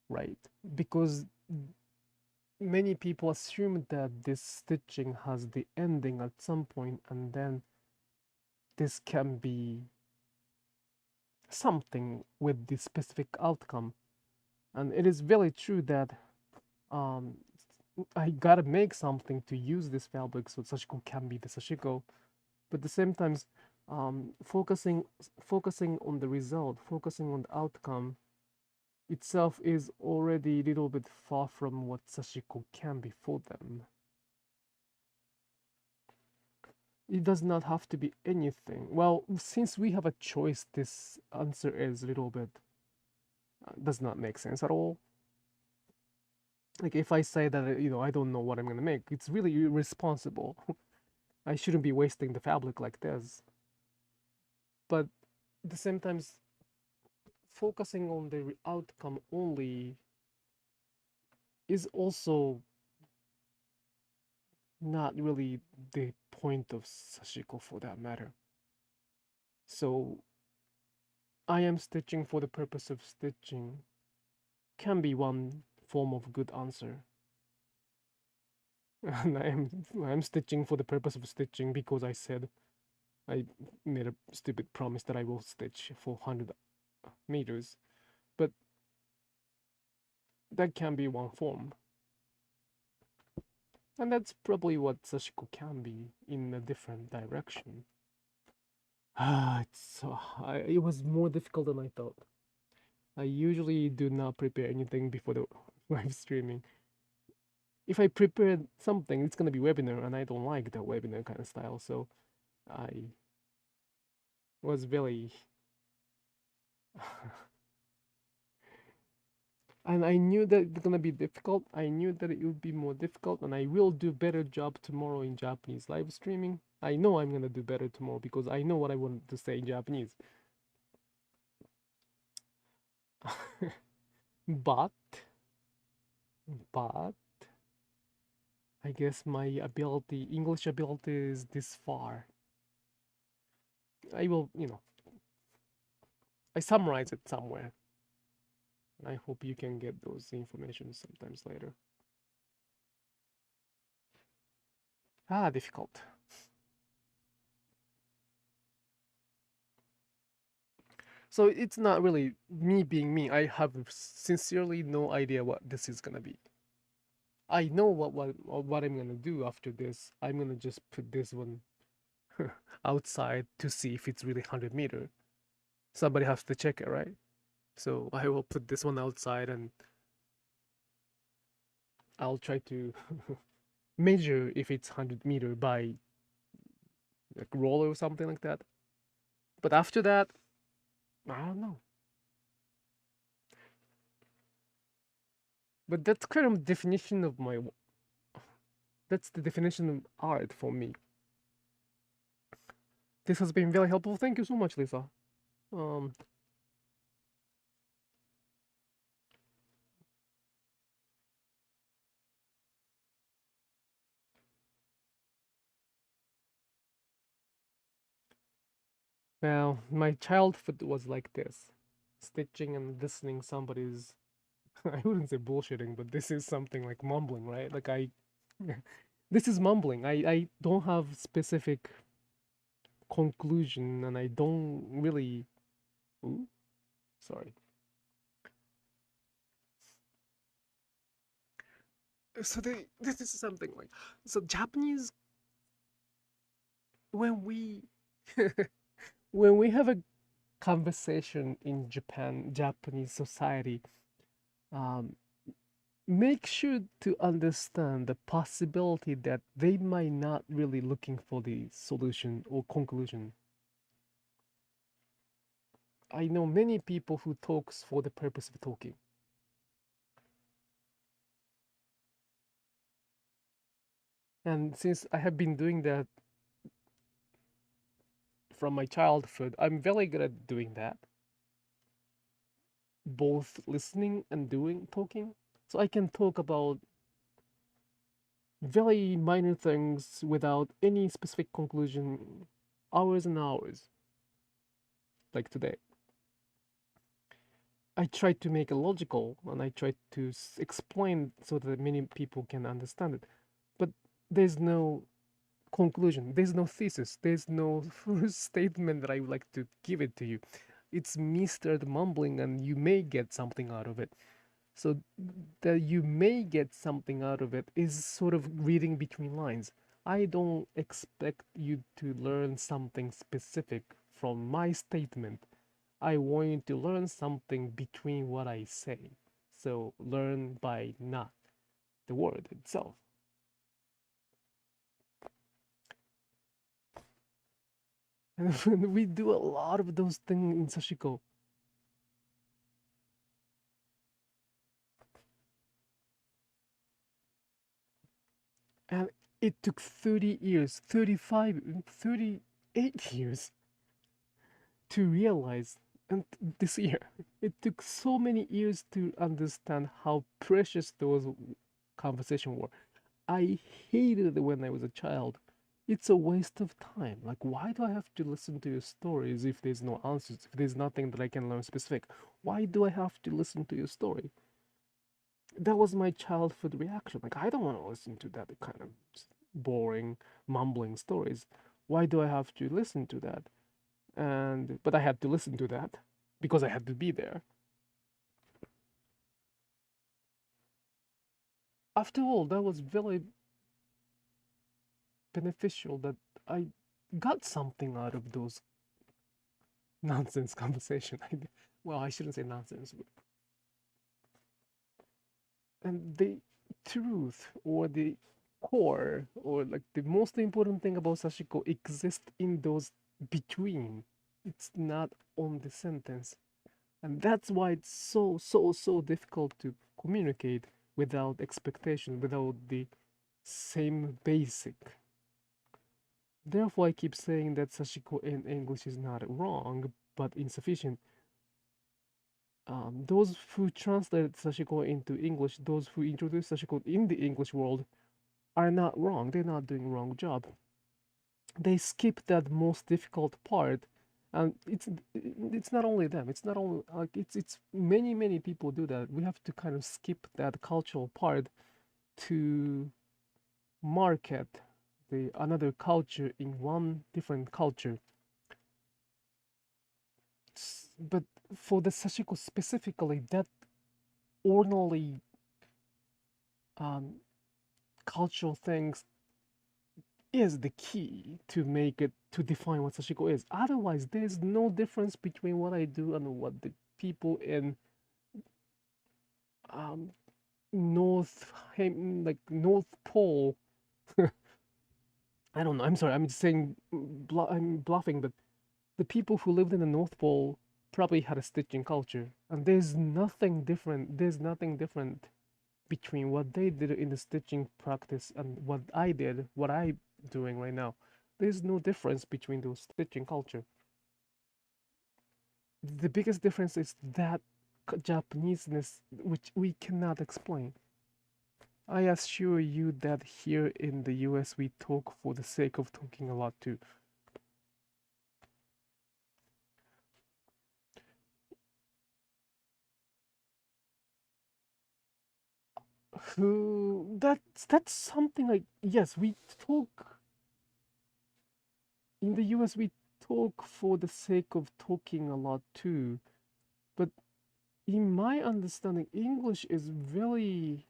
right? Because many people assume that this stitching has the ending at some point, and then this can be something with the specific outcome. And it is very true that um, I gotta make something to use this fabric so Sashiko can be the Sashiko, but at the same time, focusing on the result, focusing on the outcome itself is already a little bit far from what Sashiko can be for them. It does not have to be anything. Well, since we have a choice, this answer is a little bit does not make sense at all. Like if I say that I don't know what I'm gonna make, it's really irresponsible. I shouldn't be wasting the fabric like this. But at the same time, focusing on the outcome only is also not really the point of Sashiko for that matter. So I am stitching for the purpose of stitching can be one form of good answer. And I'm stitching for the purpose of stitching because I said I made a stupid promise that I will stitch for 100 meters. But that can be one form. And that's probably what Sashiko can be in a different direction. It was more difficult than I thought. I usually do not prepare anything before the live streaming. If I prepare something, it's gonna be webinar, and I don't like the webinar kind of style, so I was very and I knew that it's gonna be difficult. I knew that it would be more difficult, and I will do better job tomorrow in Japanese live streaming. I know I'm gonna do better tomorrow because I know what I want to say in Japanese. but I guess my English ability is this far. I will, I summarize it somewhere. I hope you can get those information sometimes later. Difficult. So it's not really me being me. I have sincerely no idea what this is gonna be. I know what I'm gonna do after this. I'm gonna just put this one outside to see if it's really 100 meter. Somebody has to check it, right? So I will put this one outside and I'll try to measure if it's 100 meter by like roller or something like that. But after that, I don't know. But that's kind of definition of my. That's the definition of art for me. This has been very helpful. Thank you so much, Lisa. Well, my childhood was like this, stitching and listening somebody's. I wouldn't say bullshitting, but this is something like mumbling, right? Like this is mumbling. I don't have specific conclusion, and I don't really. Ooh, sorry. So this is something like so Japanese when we when we have a conversation in Japanese society, um, make sure to understand the possibility that they might not really looking for the solution or conclusion. I know many people who talks for the purpose of talking. And since I have been doing that from my childhood, I'm very good at doing that. Both listening and doing talking. So I can talk about very minor things without any specific conclusion, hours and hours, like today. I try to make it logical and I try to explain so that many people can understand it. But there's no conclusion, there's no thesis, there's no first statement that I would like to give it to you. It's me started mumbling and you may get something out of it. So that you may get something out of it is sort of reading between lines. I don't expect you to learn something specific from my statement. I want you to learn something between what I say. So learn by not the word itself. And we do a lot of those things in Sashiko. And it took 30 years, 35, 38 years to realize. And this year, it took so many years to understand how precious those conversations were. I hated it when I was a child. It's a waste of time. Like, why do I have to listen to your stories if there's no answers, if there's nothing that I can learn specific? Why do I have to listen to your story? That was my childhood reaction. Like, I don't want to listen to that kind of boring, mumbling stories. Why do I have to listen to that? But I had to listen to that because I had to be there. After all, that was very beneficial that I got something out of those nonsense conversation. Well, I shouldn't say nonsense, but and the truth or the core or like the most important thing about Sashiko exists in those between. It's not on the sentence. And that's why it's so difficult to communicate without expectation, without the same basic. Therefore, I keep saying that Sashiko in English is not wrong, but insufficient. Those who translated Sashiko into English, those who introduced Sashiko in the English world, are not wrong. They're not doing wrong job. They skip that most difficult part, and it's not only them. It's not only like it's many people do that. We have to kind of skip that cultural part to market the another culture in one different culture. But for the Sashiko specifically, that ordinary um, cultural things is the key to make it to define what Sashiko is. Otherwise, there's no difference between what I do and what the people in um, like North Pole. I don't know. I'm sorry. I'm just saying. I'm bluffing, but the people who lived in the North Pole probably had a stitching culture, and there's nothing different. There's nothing different between what they did in the stitching practice and what I did, what I'm doing right now. There's no difference between those stitching culture. The biggest difference is that Japaneseness, which we cannot explain. I assure you that here in the US we talk for the sake of talking a lot too. That's something like, yes, we talk in the US we talk for the sake of talking a lot too. But in my understanding, English is very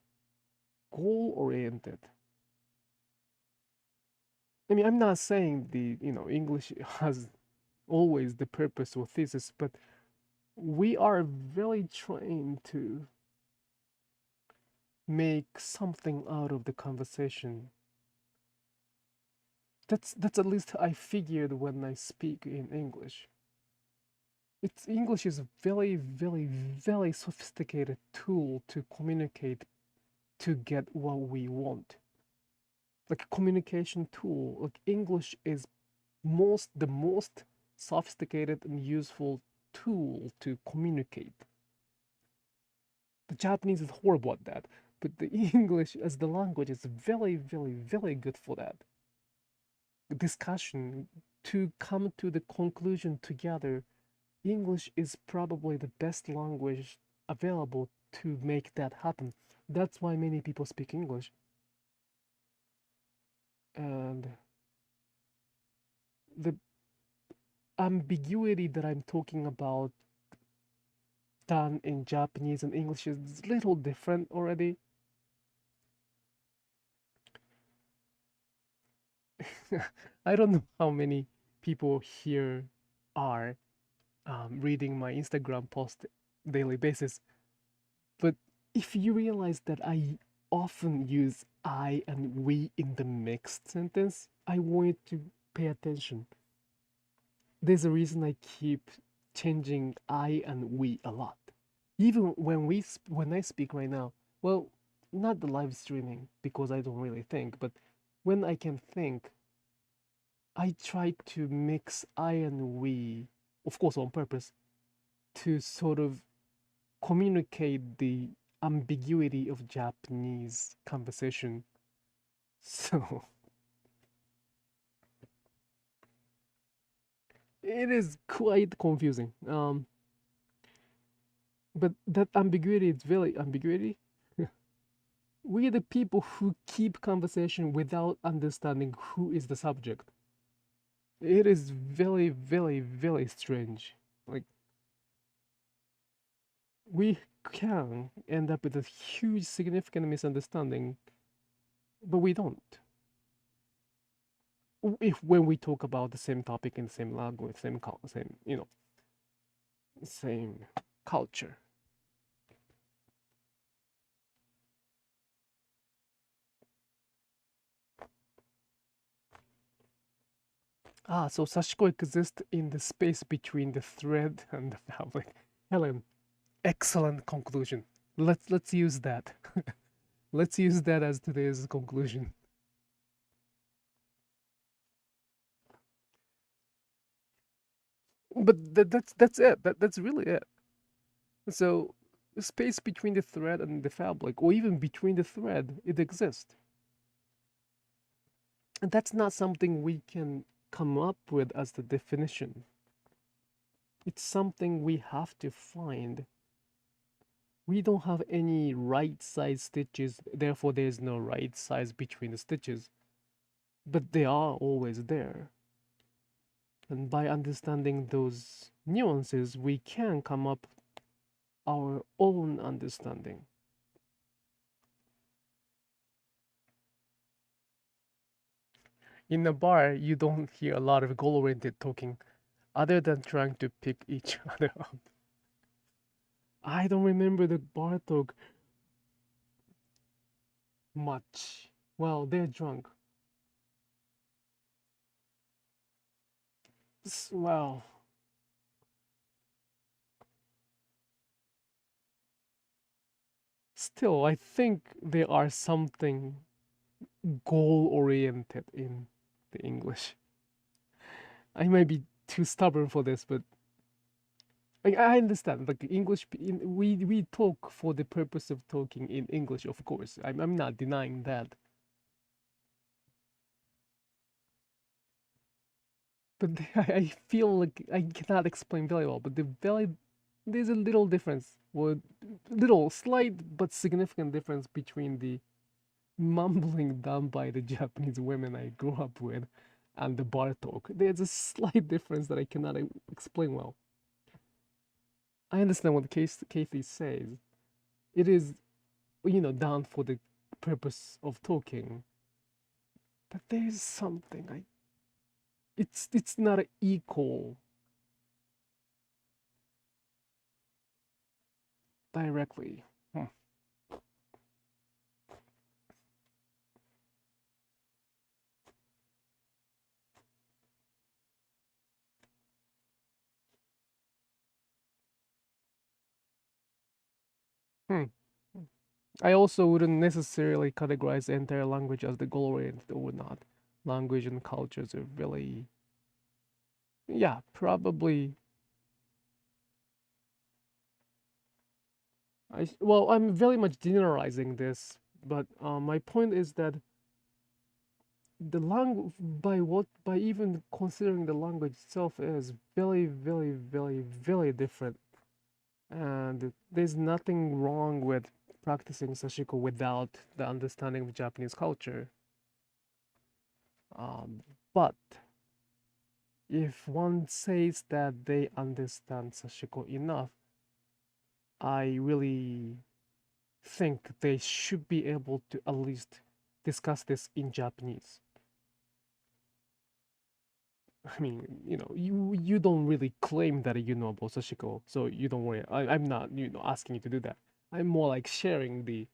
goal oriented. I mean, I'm not saying the, English has always the purpose or thesis, but we are very trained to make something out of the conversation. That's at least I figured when I speak in English. English is a very, very, very sophisticated tool to communicate to get what we want. Like a communication tool. Like English is the most sophisticated and useful tool to communicate. The Japanese is horrible at that, but the English as the language is very, very, very good for that. Discussion to come to the conclusion together. English is probably the best language available to make that happen. That's why many people speak English. And the ambiguity that I'm talking about done in Japanese and English is a little different already. I don't know how many people here are reading my Instagram post daily basis, but if you realize that I often use I and we in the mixed sentence, I want you to pay attention. There's a reason I keep changing I and we a lot. Even when I speak right now, well, not the live streaming because I don't really think, but when I can think, I try to mix I and we, of course on purpose, to sort of communicate the ambiguity of Japanese conversation. So it is quite confusing. But that ambiguity is very ambiguity. We are the people who keep conversation without understanding who is the subject. It is very, very, very strange. Like, we can end up with a huge, significant misunderstanding, but we don't. When we talk about the same topic in the same language, same same culture. So Sashiko exists in the space between the thread and the fabric. Helen, excellent conclusion. Let's use that. Let's use that as today's conclusion. But that's it. That's really it. So the space between the thread and the fabric, or even between the thread, it exists. And that's not something we can come up with as the definition. It's something we have to find. We don't have any right size stitches, therefore there's no right size between the stitches. But they are always there. And by understanding those nuances, we can come up our own understanding. In a bar, you don't hear a lot of goal-oriented talking other than trying to pick each other up. I don't remember the bar talk much. Well, they're drunk. Well, still, I think there are something goal-oriented in the English. I might be too stubborn for this, but I understand. Like English, we talk for the purpose of talking in English, of course. I'm not denying that. But I feel like I cannot explain very well. But there's a little difference, or little slight but significant difference between the mumbling done by the Japanese women I grew up with and the bar talk. There's a slight difference that I cannot explain well. I understand what Kathy says. It is, done for the purpose of talking. But there's something it's not equal directly. Hmm. I also wouldn't necessarily categorize the entire language as the goal-oriented or not. Language and cultures are really, yeah, probably. Well, I'm very much generalizing this, but my point is that the language, by even considering the language itself, is very, very, very, very different, and there's nothing wrong with practicing Sashiko without the understanding of Japanese culture. Um, but if one says that they understand Sashiko enough, I really think they should be able to at least discuss this in Japanese. I mean, you don't really claim that you know about Sashiko, so you don't worry. I'm not, asking you to do that. I'm more like sharing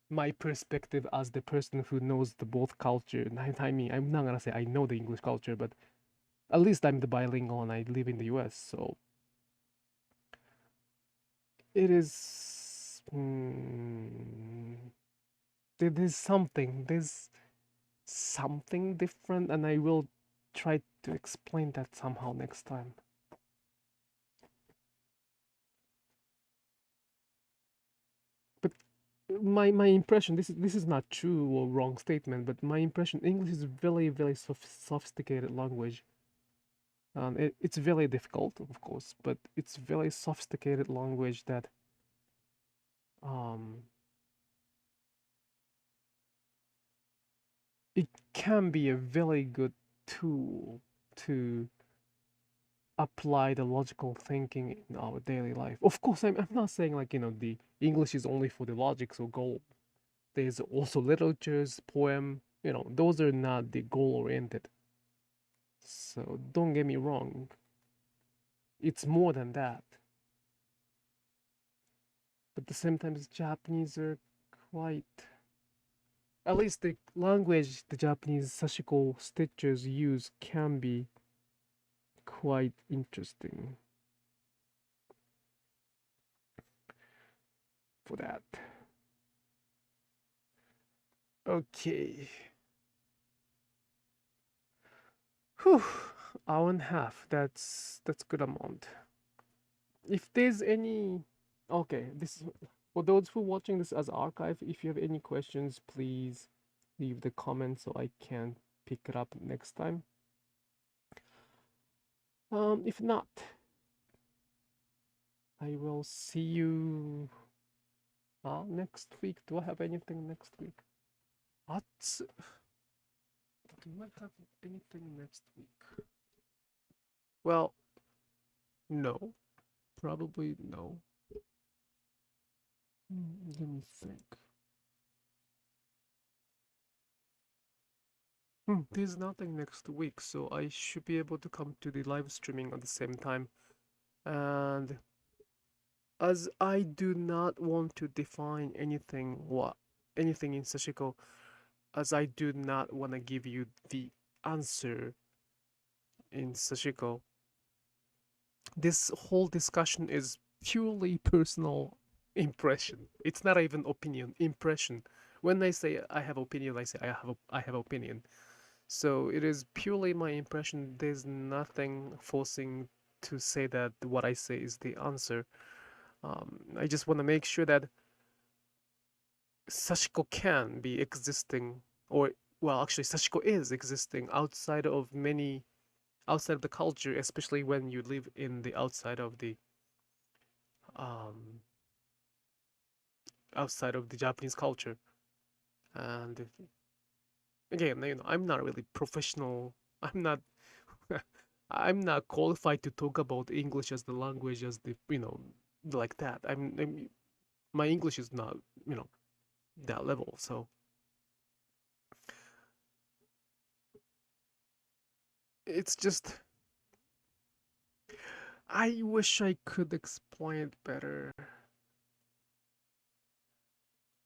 my perspective as the person who knows the both culture. I mean, I'm not gonna say I know the English culture, but at least I'm the bilingual and I live in the U.S., so it is. There's something different, and I will try to explain that somehow next time. But my impression, this is not true or wrong statement, but my impression, English is very, very sophisticated language. It's very difficult, of course, but it's very sophisticated language that um it can be a very good tool to apply the logical thinking in our daily life. Of course, I'm not saying like, the English is only for the logics or goal. There's also literatures, poem, those are not the goal oriented. So don't get me wrong. It's more than that. But at the same time, Japanese are quite, at least the language the Japanese Sashiko stitchers use can be quite interesting for that. Okay. Whew. Hour and a half. That's good amount. If there's any, okay, this is for those who are watching this as archive. If you have any questions, please leave the comment so I can pick it up next time. If not, I will see you next week. Do I have anything next week? What? Do I have anything next week? Well, no. Probably no. Let me think. There's nothing next week, so I should be able to come to the live streaming at the same time. And as I do not want to define anything in Sashiko, as I do not want to give you the answer in Sashiko, this whole discussion is purely personal impression. It's not even opinion, impression. When I say I have opinion, I say I have opinion. So it is purely my impression. There's nothing forcing to say that what I say is the answer. I just want to make sure that Sashiko can be existing, or well, actually, Sashiko is existing outside of the culture, especially when you live in the um, outside of the Japanese culture. And again, I'm not really professional. I'm not. I'm not qualified to talk about English as the language as the like that. My English is not that level. So it's just I wish I could explain it better.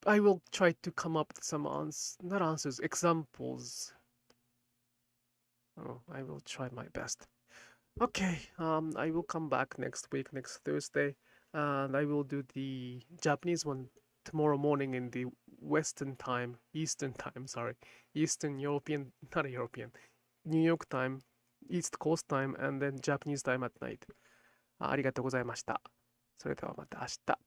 I will try to come up with some not answers, examples. Oh, I will try my best. Okay, I will come back next week, next Thursday. and I will do the Japanese one tomorrow morning in the Western time, Eastern time, sorry, Eastern European, not European, New York time, East Coast time, and then Japanese time at night. ありがとうございました。それではまた明日。